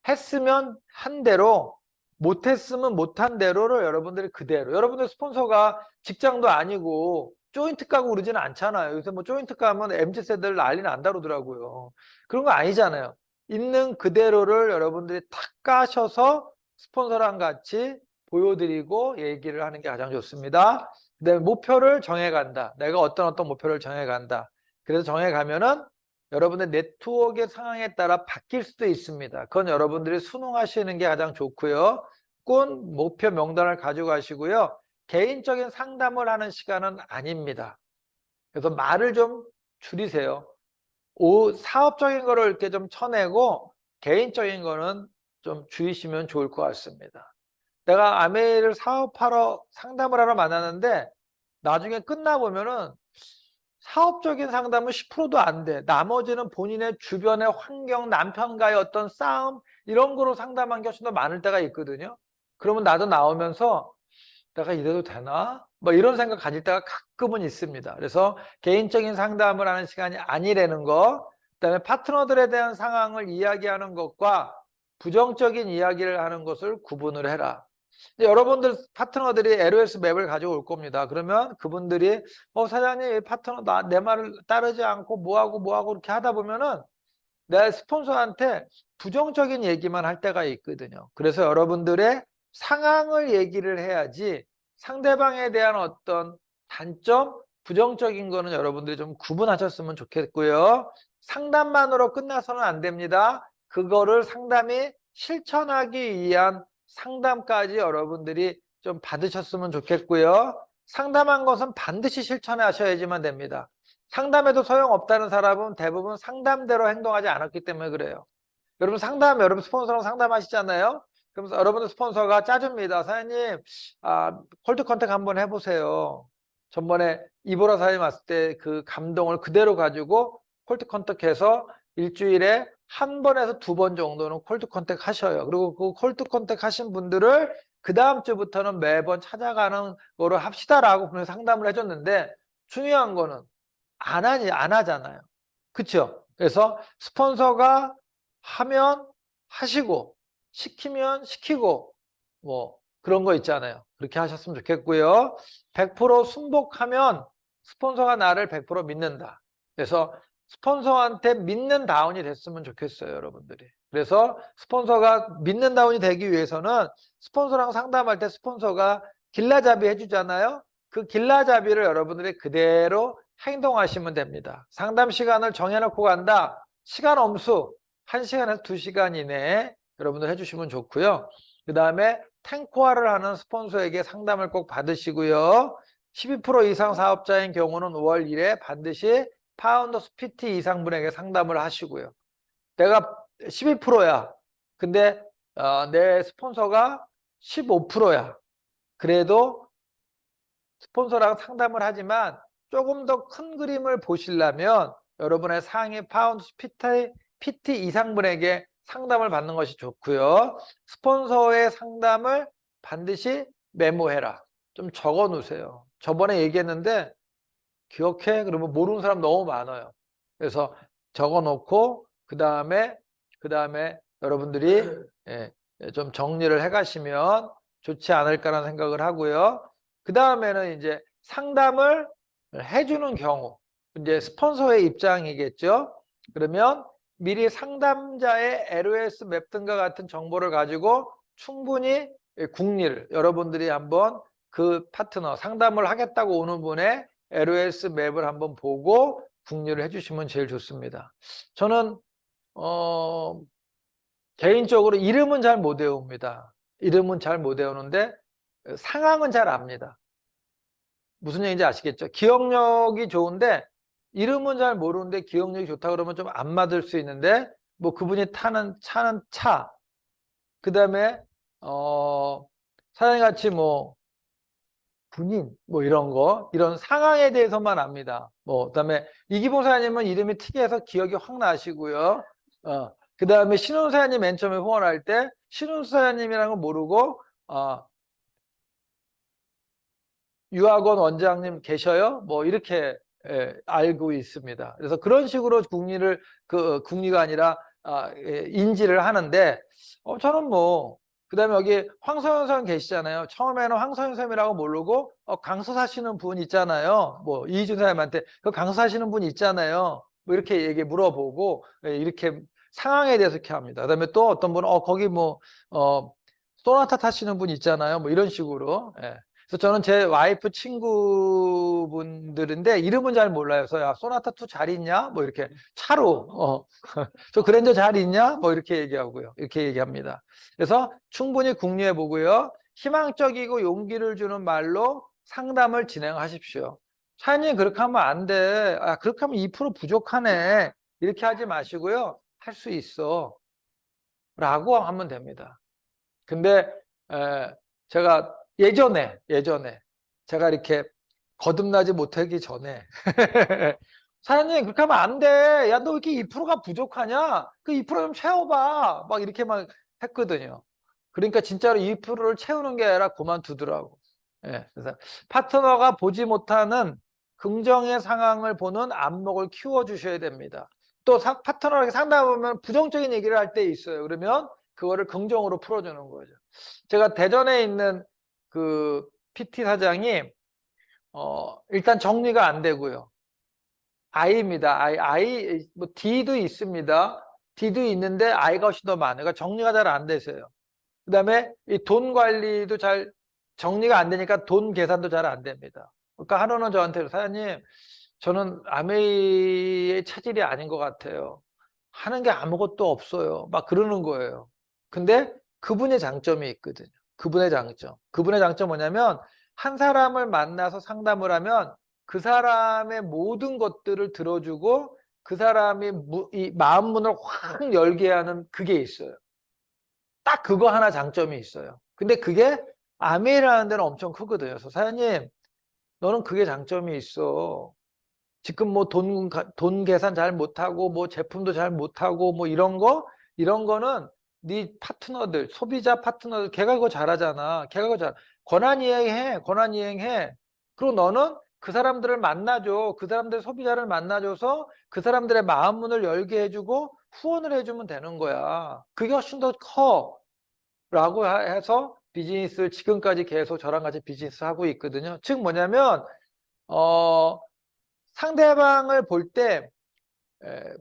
했으면 한 대로, 못했으면 못한 대로를 여러분들이 그대로. 여러분들 스폰서가 직장도 아니고 조인트 까고 그러지는 않잖아요. 요새 뭐 조인트 까면 MZ세대들 난리 난다 그러더라고요. 그런 거 아니잖아요. 있는 그대로를 여러분들이 탁 까셔서 스폰서랑 같이 보여드리고 얘기를 하는 게 가장 좋습니다. 그다음에 목표를 정해간다. 내가 어떤 목표를 정해간다. 그래서 정해가면은 여러분의 네트워크의 상황에 따라 바뀔 수도 있습니다. 그건 여러분들이 순응하시는 게 가장 좋고요. 꼭 목표 명단을 가지고 가시고요. 개인적인 상담을 하는 시간은 아닙니다. 그래서 말을 좀 줄이세요. 사업적인 거를 이렇게 좀 쳐내고 개인적인 거는 좀 줄이시면 좋을 것 같습니다. 내가 아메이를 사업하러 상담을 하러 만나는데 나중에 끝나보면은 사업적인 상담은 10%도 안 돼. 나머지는 본인의 주변의 환경, 남편과의 어떤 싸움 이런 거로 상담한 게 훨씬 더 많을 때가 있거든요. 그러면 나도 나오면서 내가 이래도 되나? 뭐 이런 생각 가질 때가 가끔은 있습니다. 그래서 개인적인 상담을 하는 시간이 아니라는 거, 그다음에 파트너들에 대한 상황을 이야기하는 것과 부정적인 이야기를 하는 것을 구분을 해라. 여러분들 파트너들이 LOS 맵을 가지고 올 겁니다. 그러면 그분들이 사장님 파트너 내 말을 따르지 않고 뭐하고 이렇게 하다 보면은 내 스폰서한테 부정적인 얘기만 할 때가 있거든요. 그래서 여러분들의 상황을 얘기를 해야지 상대방에 대한 어떤 단점, 부정적인 거는 여러분들이 좀 구분하셨으면 좋겠고요. 상담만으로 끝나서는 안 됩니다. 그거를 상담이 실천하기 위한 상담까지 여러분들이 좀 받으셨으면 좋겠고요. 상담한 것은 반드시 실천하셔야지만 됩니다. 상담해도 소용없다는 사람은 대부분 상담대로 행동하지 않았기 때문에 그래요. 여러분 여러분 스폰서랑 상담하시잖아요. 그러면서 여러분들 스폰서가 짜줍니다. 사장님, 콜드 컨택 한번 해보세요. 전번에 이보라 사장님 왔을 때 그 감동을 그대로 가지고 콜드 컨택해서 일주일에 한 번에서 두 번 정도는 콜드 컨택 하셔요. 그리고 그 콜드 컨택 하신 분들을 그 다음 주부터는 매번 찾아가는 거로 합시다라고 분명히 상담을 해줬는데 중요한 거는 안 하잖아요. 그쵸? 그래서 스폰서가 하면 하시고, 시키면 시키고, 뭐, 그런 거 있잖아요. 그렇게 하셨으면 좋겠고요. 100% 순복하면 스폰서가 나를 100% 믿는다. 그래서 스폰서한테 믿는 다운이 됐으면 좋겠어요, 여러분들이. 그래서 스폰서가 믿는 다운이 되기 위해서는 스폰서랑 상담할 때 스폰서가 길라잡이 해주잖아요. 그 길라잡이를 여러분들이 그대로 행동하시면 됩니다. 상담 시간을 정해놓고 간다. 시간 엄수 1시간에서 2시간 이내에 여러분들 해주시면 좋고요. 그 다음에 탱코화를 하는 스폰서에게 상담을 꼭 받으시고요. 12% 이상 사업자인 경우는 5월 1에 반드시 파운더스 PT 이상 분에게 상담을 하시고요. 내가 12%야. 근데 내 스폰서가 15%야. 그래도 스폰서랑 상담을 하지만 조금 더 큰 그림을 보시려면 여러분의 상위 파운드 PT 이상분에게 상담을 받는 것이 좋고요. 스폰서의 상담을 반드시 메모해라. 좀 적어 놓으세요. 저번에 얘기했는데 기억해? 그러면 모르는 사람 너무 많아요. 그래서 적어 놓고 그 다음에 여러분들이 좀 정리를 해 가시면 좋지 않을까라는 생각을 하고요. 그 다음에는 이제 상담을 해주는 경우, 이제 스폰서의 입장이겠죠. 그러면 미리 상담자의 LOS 맵 등과 같은 정보를 가지고 충분히 국리를 여러분들이 한번 그 파트너 상담을 하겠다고 오는 분의 LOS 맵을 한번 보고 국리를 해주시면 제일 좋습니다. 저는 개인적으로 이름은 잘 못 외웁니다. 이름은 잘 못 외우는데 상황은 잘 압니다. 무슨 얘기인지 아시겠죠? 기억력이 좋은데 이름은 잘 모르는데 기억력이 좋다 그러면 좀 안 맞을 수 있는데 뭐 그분이 타는 차는 차, 그 다음에 사장님 같이 뭐 군인 뭐 이런 거 이런 상황에 대해서만 압니다. 뭐 그다음에 이기봉 사장님은 이름이 특이해서 기억이 확 나시고요. 그 다음에 신훈 사장님 맨 처음에 후원할 때 신훈 사장님이라는 걸 모르고 유학원 원장님 계셔요? 뭐 이렇게 알고 있습니다. 그래서 그런 식으로 국리를 국리가 아니라 인지를 하는데 저는 뭐 그다음에 여기 황서현 선 계시잖아요. 처음에는 황서현 쌤이라고 모르고 강서 사시는 분 있잖아요. 뭐 이희준 사람한테 그 강서 사시는 분 있잖아요. 뭐 이렇게 얘기 물어보고 이렇게 상황에 대해서 이렇게 합니다. 그다음에 또 어떤 분은 거기 뭐 소나타 타시는 분 있잖아요. 뭐 이런 식으로. 그래서 저는 제 와이프 친구분들인데 이름은 잘 몰라요. 그래서 야, 소나타 2 잘 있냐? 뭐 이렇게 차로 저 그랜저 잘 있냐? 뭐 이렇게 얘기하고요. 이렇게 얘기합니다. 그래서 충분히 궁리해 보고요. 희망적이고 용기를 주는 말로 상담을 진행하십시오. 사장님 그렇게 하면 안 돼. 그렇게 하면 2% 부족하네. 이렇게 하지 마시고요. 할 수 있어. 라고 하면 됩니다. 근데 제가 예전에 제가 이렇게 거듭나지 못하기 전에 사장님 그렇게 하면 안 돼. 야 너 왜 이렇게 2%가 부족하냐? 그 2%좀 채워봐. 막 이렇게 막 했거든요. 그러니까 진짜로 2%를 채우는 게 아니라 그만두더라고. 그래서 파트너가 보지 못하는 긍정의 상황을 보는 안목을 키워주셔야 됩니다. 또 파트너에게 상담하면 부정적인 얘기를 할 때 있어요. 그러면 그거를 긍정으로 풀어주는 거죠. 제가 대전에 있는 그 PT 사장이 일단 정리가 안 되고요. I입니다. 뭐 D도 있습니다. D도 있는데 I가 훨씬 더 많아요. 그러니까 정리가 잘 안 되세요. 그 다음에 이 돈 관리도 잘 정리가 안 되니까 돈 계산도 잘 안 됩니다. 그러니까 하루는 저한테 사장님 저는 아메이의 차질이 아닌 것 같아요. 하는 게 아무것도 없어요. 막 그러는 거예요. 근데 그분의 장점이 있거든요. 그분의 장점. 그분의 장점 뭐냐면 한 사람을 만나서 상담을 하면 그 사람의 모든 것들을 들어주고 그 사람이 이 마음 문을 확 열게 하는 그게 있어요. 딱 그거 하나 장점이 있어요. 근데 그게 아메이라는 데는 엄청 크거든요. 그래서 사장님 너는 그게 장점이 있어. 지금 뭐 돈 계산 잘 못하고 뭐 제품도 잘 못하고 뭐 이런 거는 네 파트너들 소비자 파트너들 걔가 그거 잘하잖아. 걔가 그거 권한 이행해. 그리고 너는 그 사람들을 만나줘. 그 사람들 소비자를 만나줘서 그 사람들의 마음 문을 열게 해주고 후원을 해주면 되는 거야. 그게 훨씬 더 커. 라고 해서 비즈니스를 지금까지 계속 저랑 같이 비즈니스 하고 있거든요. 즉 뭐냐면 상대방을 볼 때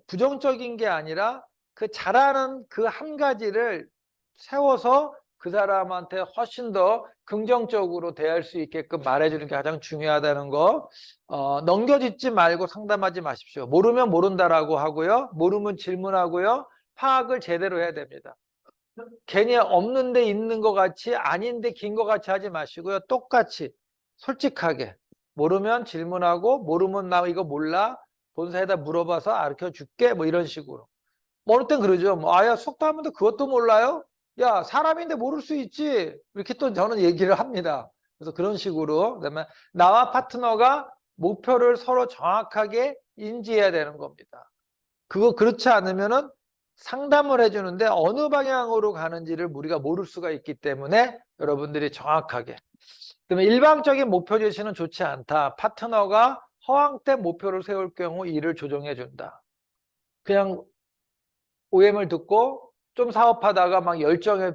부정적인 게 아니라 그 잘하는 그 한 가지를 세워서 그 사람한테 훨씬 더 긍정적으로 대할 수 있게끔 말해주는 게 가장 중요하다는 거. 넘겨짓지 말고 상담하지 마십시오. 모르면 모른다라고 하고요. 모르면 질문하고요. 파악을 제대로 해야 됩니다. 괜히 없는데 있는 것 같이 아닌데 긴 것 같이 하지 마시고요. 똑같이 솔직하게 모르면 질문하고 모르면 나 이거 몰라 본사에다 물어봐서 가르쳐 줄게 뭐 이런 식으로. 뭐 어느 땐 그러죠. 뭐 아야 수학도 하면서 그것도 몰라요? 야 사람인데 모를 수 있지. 이렇게 또 저는 얘기를 합니다. 그래서 그런 식으로 그다음에 나와 파트너가 목표를 서로 정확하게 인지해야 되는 겁니다. 그거 그렇지 않으면은 상담을 해주는데 어느 방향으로 가는지를 우리가 모를 수가 있기 때문에 여러분들이 정확하게. 그러면 일방적인 목표 제시는 좋지 않다. 파트너가 허황된 목표를 세울 경우 이를 조정해 준다. 그냥 OM을 듣고 좀 사업하다가 막 열정에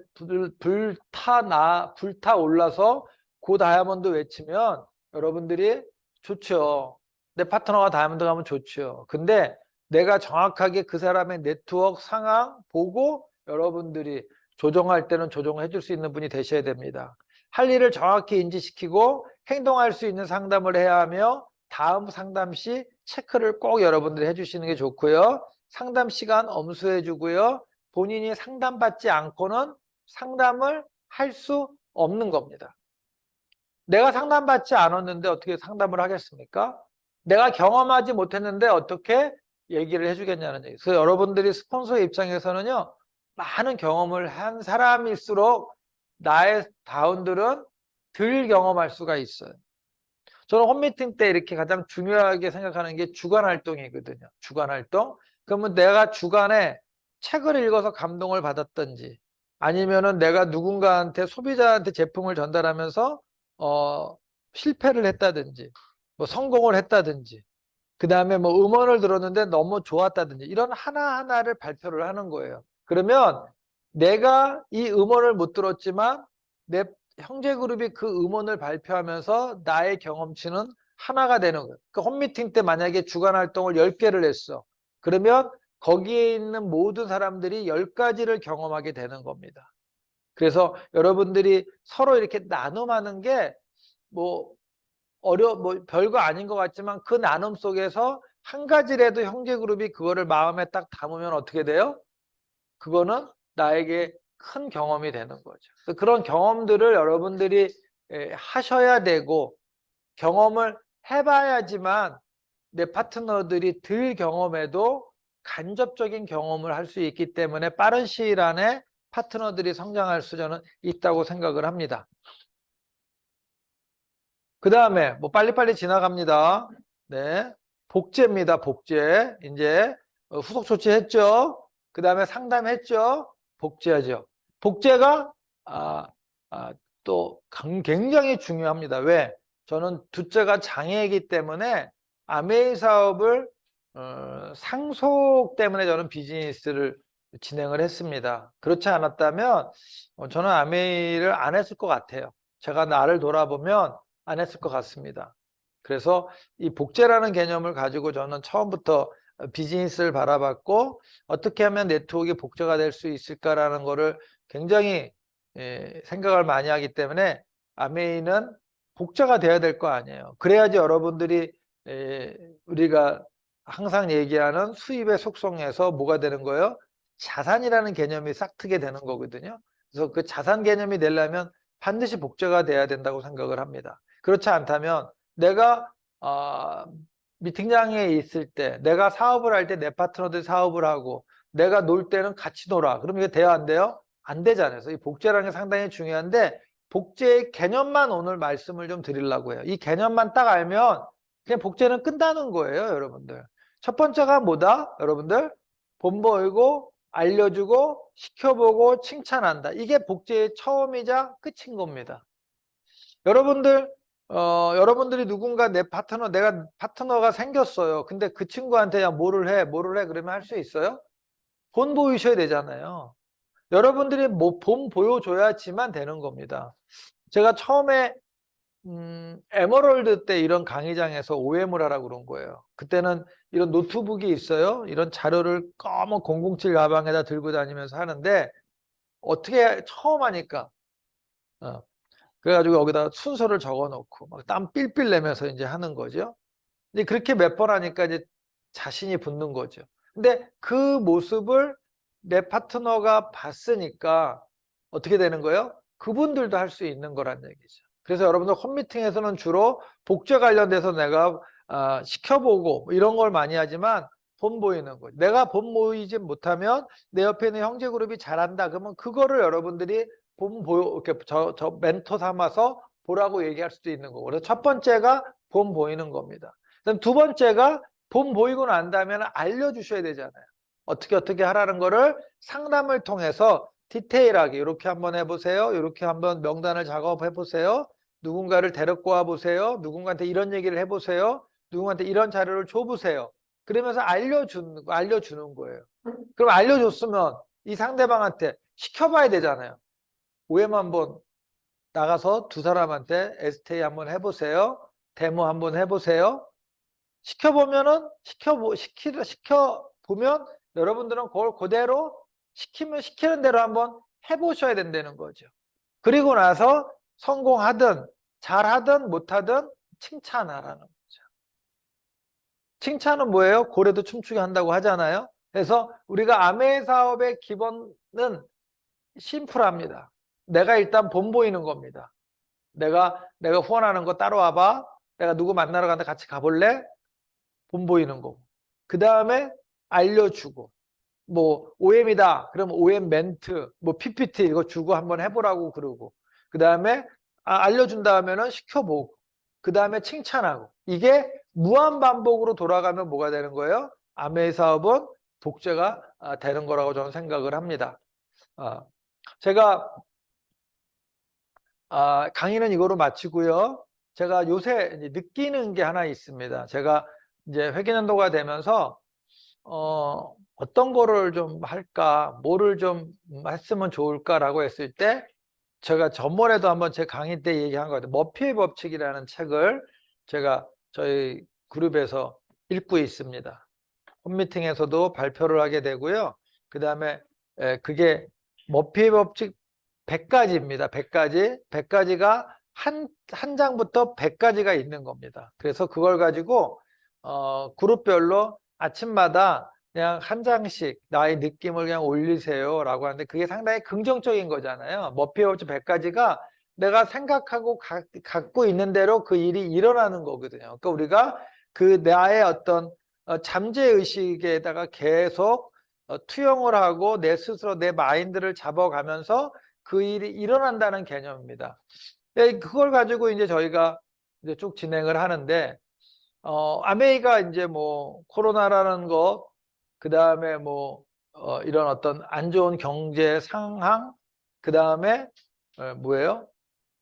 불타 올라서 고 다이아몬드 외치면 여러분들이 좋죠. 내 파트너가 다이아몬드 가면 좋죠. 근데 내가 정확하게 그 사람의 네트워크 상황 보고 여러분들이 조정할 때는 조정을 해줄 수 있는 분이 되셔야 됩니다. 할 일을 정확히 인지시키고 행동할 수 있는 상담을 해야 하며 다음 상담 시 체크를 꼭 여러분들이 해주시는 게 좋고요. 상담 시간 엄수해 주고요. 본인이 상담받지 않고는 상담을 할 수 없는 겁니다. 내가 상담받지 않았는데 어떻게 상담을 하겠습니까? 내가 경험하지 못했는데 어떻게 얘기를 해주겠냐는 얘기. 그래서 여러분들이 스폰서 입장에서는요, 많은 경험을 한 사람일수록 나의 다운들은 덜 경험할 수가 있어요. 저는 홈미팅 때 이렇게 가장 중요하게 생각하는 게 주간 활동이거든요. 주간 활동. 그러면 내가 주간에 책을 읽어서 감동을 받았던지 아니면은 내가 누군가한테 소비자한테 제품을 전달하면서 실패를 했다든지 뭐 성공을 했다든지 그 다음에 뭐 음원을 들었는데 너무 좋았다든지 이런 하나하나를 발표를 하는 거예요. 그러면 내가 이 음원을 못 들었지만 내 형제그룹이 그 음원을 발표하면서 나의 경험치는 하나가 되는 거예요. 그 홈미팅 때 만약에 주간 활동을 10개를 했어. 그러면 거기에 있는 모든 사람들이 10가지를 경험하게 되는 겁니다. 그래서 여러분들이 서로 이렇게 나눔하는 게 뭐 뭐 별거 아닌 것 같지만 그 나눔 속에서 한 가지라도 형제그룹이 그거를 마음에 딱 담으면 어떻게 돼요? 그거는 나에게 큰 경험이 되는 거죠. 그런 경험들을 여러분들이 하셔야 되고 경험을 해봐야지만 내 파트너들이 덜 경험해도 간접적인 경험을 할 수 있기 때문에 빠른 시일 안에 파트너들이 성장할 수 저는 있다고 생각을 합니다. 그 다음에 뭐 빨리빨리 지나갑니다. 네. 복제입니다. 복제. 이제 후속 조치했죠. 그 다음에 상담했죠. 복제하죠. 복제가 아, 또 굉장히 중요합니다. 왜? 저는 둘째가 장애이기 때문에 아메이 사업을 상속 때문에 저는 비즈니스를 진행을 했습니다. 그렇지 않았다면 저는 아메이를 안 했을 것 같아요. 제가 나를 돌아보면 안 했을 것 같습니다. 그래서 이 복제라는 개념을 가지고 저는 처음부터 비즈니스를 바라봤고 어떻게 하면 네트워크가 복제가 될 수 있을까라는 거를 굉장히 생각을 많이 하기 때문에 아메이는 복제가 돼야 될 거 아니에요. 그래야지 여러분들이 우리가 항상 얘기하는 수입의 속성에서 뭐가 되는 거예요? 자산이라는 개념이 싹 트게 되는 거거든요. 그래서 그 자산 개념이 되려면 반드시 복제가 돼야 된다고 생각을 합니다. 그렇지 않다면 내가 미팅장에 있을 때 내가 사업을 할 때 내 파트너들 사업을 하고 내가 놀 때는 같이 놀아. 그럼 이게 돼요 안 돼요? 안 되잖아요. 그래서 이 복제라는 게 상당히 중요한데 복제의 개념만 오늘 말씀을 좀 드리려고 해요. 이 개념만 딱 알면 그냥 복제는 끝나는 거예요, 여러분들. 첫 번째가 뭐다? 여러분들 본 보이고 알려주고 시켜보고 칭찬한다. 이게 복제의 처음이자 끝인 겁니다. 여러분들 여러분들이 누군가 내 파트너 내가 파트너가 생겼어요. 근데 그 친구한테 야 뭐를 해 그러면 할 수 있어요? 본 보이셔야 되잖아요. 여러분들이 뭐 본 보여줘야지만 되는 겁니다. 제가 처음에 에머럴드 때 이런 강의장에서 OM을 하라고 그런 거예요. 그때는 이런 노트북이 있어요. 이런 자료를 검은 007 가방에다 들고 다니면서 하는데 어떻게 처음 하니까 그래가지고 여기다 순서를 적어 놓고 막 땀 삘삘 내면서 이제 하는 거죠. 이제 그렇게 몇 번 하니까 이제 자신이 붙는 거죠. 근데 그 모습을 내 파트너가 봤으니까 어떻게 되는 거예요? 그분들도 할 수 있는 거란 얘기죠. 그래서 여러분들 홈미팅에서는 주로 복제 관련돼서 내가 시켜보고 뭐 이런 걸 많이 하지만 본 보이는 거죠. 내가 본 보이지 못하면 내 옆에 있는 형제 그룹이 잘한다. 그러면 그거를 여러분들이 본 보여 이렇게 저 멘토 삼아서 보라고 얘기할 수도 있는 거고. 그래서 첫 번째가 본 보이는 겁니다. 그다음 두 번째가 본 보이고 난 다음에는 알려주셔야 되잖아요. 어떻게 하라는 거를 상담을 통해서 디테일하게 이렇게 한번 해보세요. 이렇게 한번 명단을 작업해 보세요. 누군가를 데리고 와 보세요. 누군가한테 이런 얘기를 해보세요. 누군가한테 이런 자료를 줘보세요. 그러면서 알려주는 거예요. 그럼 알려줬으면 이 상대방한테 시켜봐야 되잖아요. OM 한번 나가서 두 사람한테 STA 한번 해보세요. 데모 한번 해보세요. 시켜보면은, 시켜보면 여러분들은 그걸 그대로 시키는 대로 한번 해보셔야 된다는 거죠. 그리고 나서 성공하든 잘하든 못하든 칭찬하라는 거죠. 칭찬은 뭐예요? 고래도 춤추게 한다고 하잖아요. 그래서 우리가 아메 사업의 기본은 심플합니다. 내가 일단 본보이는 겁니다. 내가 후원하는 거 따라와봐. 내가 누구 만나러 가는데 같이 가볼래? 본보이는 거고. 그 다음에 알려주고. 뭐 OM이다. 그러면 OM 멘트, 뭐 PPT 이거 주고 한번 해보라고 그러고. 그 다음에 알려준다 하면은 시켜보고. 그 다음에 칭찬하고. 이게 무한 반복으로 돌아가면 뭐가 되는 거예요? 아메이 사업은 복제가 되는 거라고 저는 생각을 합니다. 제가 강의는 이거로 마치고요. 제가 요새 느끼는 게 하나 있습니다. 제가 이제 회계년도가 되면서 어떤 거를 좀 할까, 뭐를 좀 했으면 좋을까라고 했을 때 제가 전번에도 한번 제 강의 때 얘기한 것 같아요. 머피의 법칙이라는 책을 제가 저희 그룹에서 읽고 있습니다. 홈미팅에서도 발표를 하게 되고요. 그 다음에 그게 머피의 법칙 100가지입니다. 100가지. 100가지가 한 장부터 100가지가 있는 겁니다. 그래서 그걸 가지고 그룹별로 아침마다 그냥 한 장씩 나의 느낌을 그냥 올리세요 라고 하는데 그게 상당히 긍정적인 거잖아요. 머피의 법칙 100가지가 내가 생각하고 갖고 있는 대로 그 일이 일어나는 거거든요. 그러니까 우리가 그 나의 어떤 잠재의식에다가 계속 투영을 하고 내 스스로 내 마인드를 잡아가면서 그 일이 일어난다는 개념입니다. 그걸 가지고 이제 저희가 이제 쭉 진행을 하는데, 아메이가 이제 뭐 코로나라는 것, 그 다음에 뭐 이런 어떤 안 좋은 경제 상황, 그 다음에 뭐예요?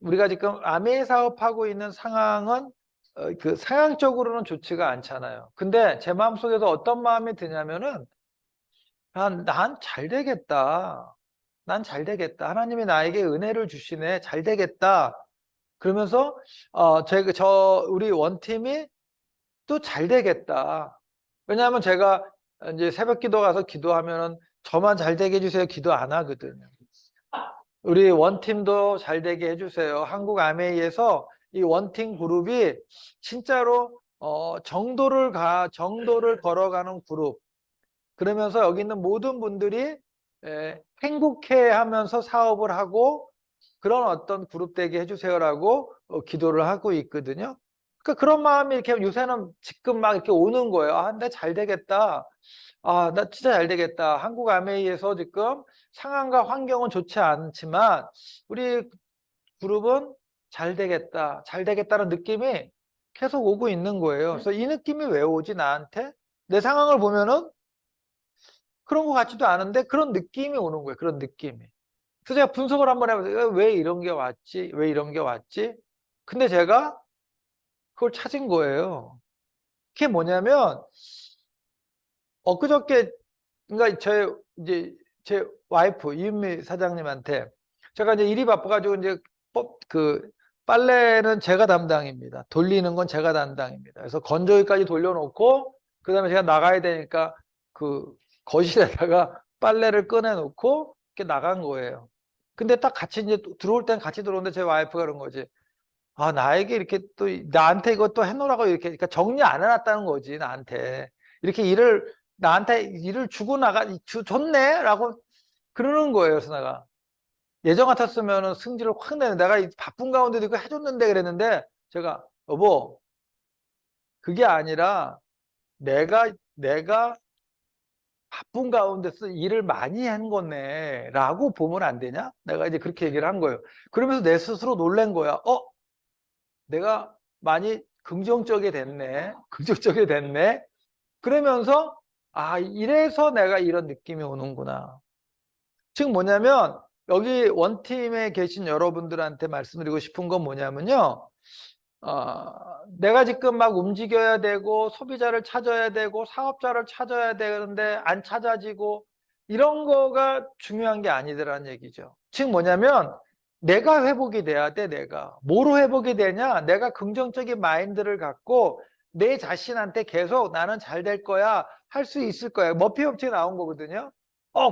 우리가 지금 아메이 사업하고 있는 상황은 그 상황적으로는 좋지가 않잖아요. 근데 제 마음속에서 어떤 마음이 드냐면은 난 잘 되겠다. 난 잘 되겠다. 하나님이 나에게 은혜를 주시네. 잘 되겠다. 그러면서 우리 원팀이 또 잘 되겠다. 왜냐하면 제가 이제 새벽 기도 가서 기도하면은 저만 잘 되게 해주세요. 기도 안 하거든요. 우리 원팀도 잘 되게 해주세요. 한국 아메이에서 이 원팀 그룹이 진짜로 정도를 걸어가는 그룹. 그러면서 여기 있는 모든 분들이 행복해하면서 사업을 하고 그런 어떤 그룹 되게 해주세요라고 기도를 하고 있거든요. 그러니까 그런 마음이 이렇게 요새는 지금 막 이렇게 오는 거예요. 나 잘 되겠다. 나 진짜 잘 되겠다. 한국 아메이에서 지금 상황과 환경은 좋지 않지만 우리 그룹은 잘 되겠다. 잘 되겠다는 느낌이 계속 오고 있는 거예요. 그래서 이 느낌이 왜 오지 나한테? 내 상황을 보면은 그런 것 같지도 않은데 그런 느낌이 오는 거예요. 그런 느낌이. 그래서 제가 분석을 한번 해보세요. 왜 이런 게 왔지? 왜 이런 게 왔지? 근데 제가 그걸 찾은 거예요. 그게 뭐냐면 엊그저께 그러니까 제 와이프 이은미 사장님한테 제가 이제 일이 바빠가지고 이제 그 빨래는 제가 담당입니다. 돌리는 건 제가 담당입니다. 그래서 건조기까지 돌려놓고 그다음에 제가 나가야 되니까 그 거실에다가 빨래를 꺼내놓고 이렇게 나간 거예요. 근데 딱 같이 이제 들어올 땐 같이 들어오는데 제 와이프가 그런 거지. 나에게 이렇게 또 나한테 이것도 해놓으라고 이렇게 그러니까 정리 안 해놨다는 거지 나한테 이렇게 나한테 일을 주고 줬네 라고 그러는 거예요. 그래서 내가 예전 같았으면 승질을 확 내는 내가 바쁜 가운데도 이거 해줬는데 그랬는데 제가 여보 그게 아니라 내가 바쁜 가운데서 일을 많이 한 거네 라고 보면 안 되냐? 내가 이제 그렇게 얘기를 한 거예요. 그러면서 내 스스로 놀란 거야. 내가 많이 긍정적이 됐네. 긍정적이 됐네. 그러면서 이래서 내가 이런 느낌이 오는구나. 즉 뭐냐면 여기 원팀에 계신 여러분들한테 말씀드리고 싶은 건 뭐냐면요. 내가 지금 막 움직여야 되고 소비자를 찾아야 되고 사업자를 찾아야 되는데 안 찾아지고 이런 거가 중요한 게 아니더라는 얘기죠. 즉 뭐냐면 내가 회복이 돼야 돼. 내가 뭐로 회복이 되냐? 내가 긍정적인 마인드를 갖고 내 자신한테 계속 나는 잘 될 거야, 할 수 있을 거야. 머피 법칙이 나온 거거든요.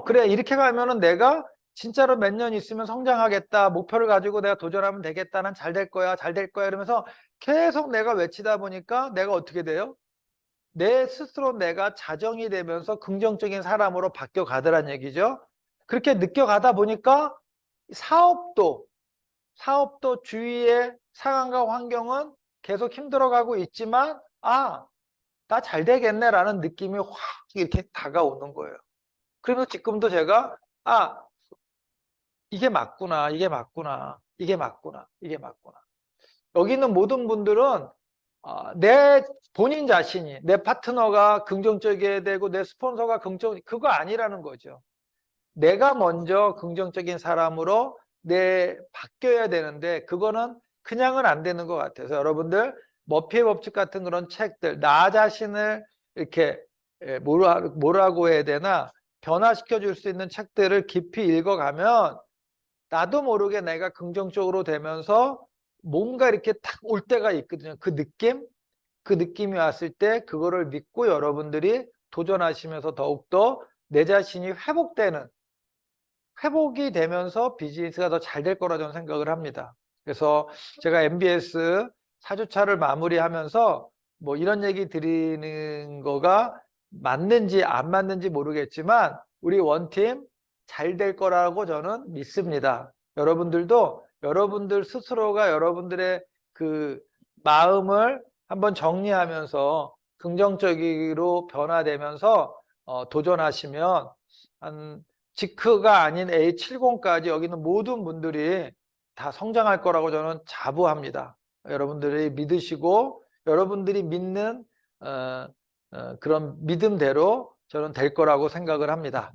그래. 이렇게 가면은 내가 진짜로 몇 년 있으면 성장하겠다. 목표를 가지고 내가 도전하면 되겠다. 난 잘 될 거야, 잘 될 거야. 이러면서 계속 내가 외치다 보니까 내가 어떻게 돼요? 내 스스로 내가 자정이 되면서 긍정적인 사람으로 바뀌어 가더란 얘기죠. 그렇게 느껴가다 보니까 사업도 주위의 상황과 환경은 계속 힘들어가고 있지만, 나 잘 되겠네라는 느낌이 확 이렇게 다가오는 거예요. 그래서 지금도 제가, 이게 맞구나, 이게 맞구나, 이게 맞구나, 이게 맞구나. 여기 있는 모든 분들은 내 본인 자신이, 내 파트너가 긍정적이어야 되고 내 스폰서가 그거 아니라는 거죠. 내가 먼저 긍정적인 사람으로 바뀌어야 되는데 그거는 그냥은 안 되는 것 같아서 여러분들 머피의 법칙 같은 그런 책들, 나 자신을 이렇게 뭐라고 해야 되나 변화시켜 줄 수 있는 책들을 깊이 읽어가면 나도 모르게 내가 긍정적으로 되면서 뭔가 이렇게 탁 올 때가 있거든요. 그 느낌이 왔을 때 그거를 믿고 여러분들이 도전하시면서 더욱더 내 자신이 회복이 되면서 비즈니스가 더 잘 될 거라 저는 생각을 합니다. 그래서 제가 MBS 4주차를 마무리하면서 뭐 이런 얘기 드리는 거가 맞는지 안 맞는지 모르겠지만 우리 원팀 잘 될 거라고 저는 믿습니다. 여러분들도 여러분들 스스로가 여러분들의 그 마음을 한번 정리하면서 긍정적으로 변화되면서 도전하시면 한 지크가 아닌 A70까지 여기 있는 모든 분들이 다 성장할 거라고 저는 자부합니다. 여러분들이 믿으시고 여러분들이 믿는 그런 믿음대로 저는 될 거라고 생각을 합니다.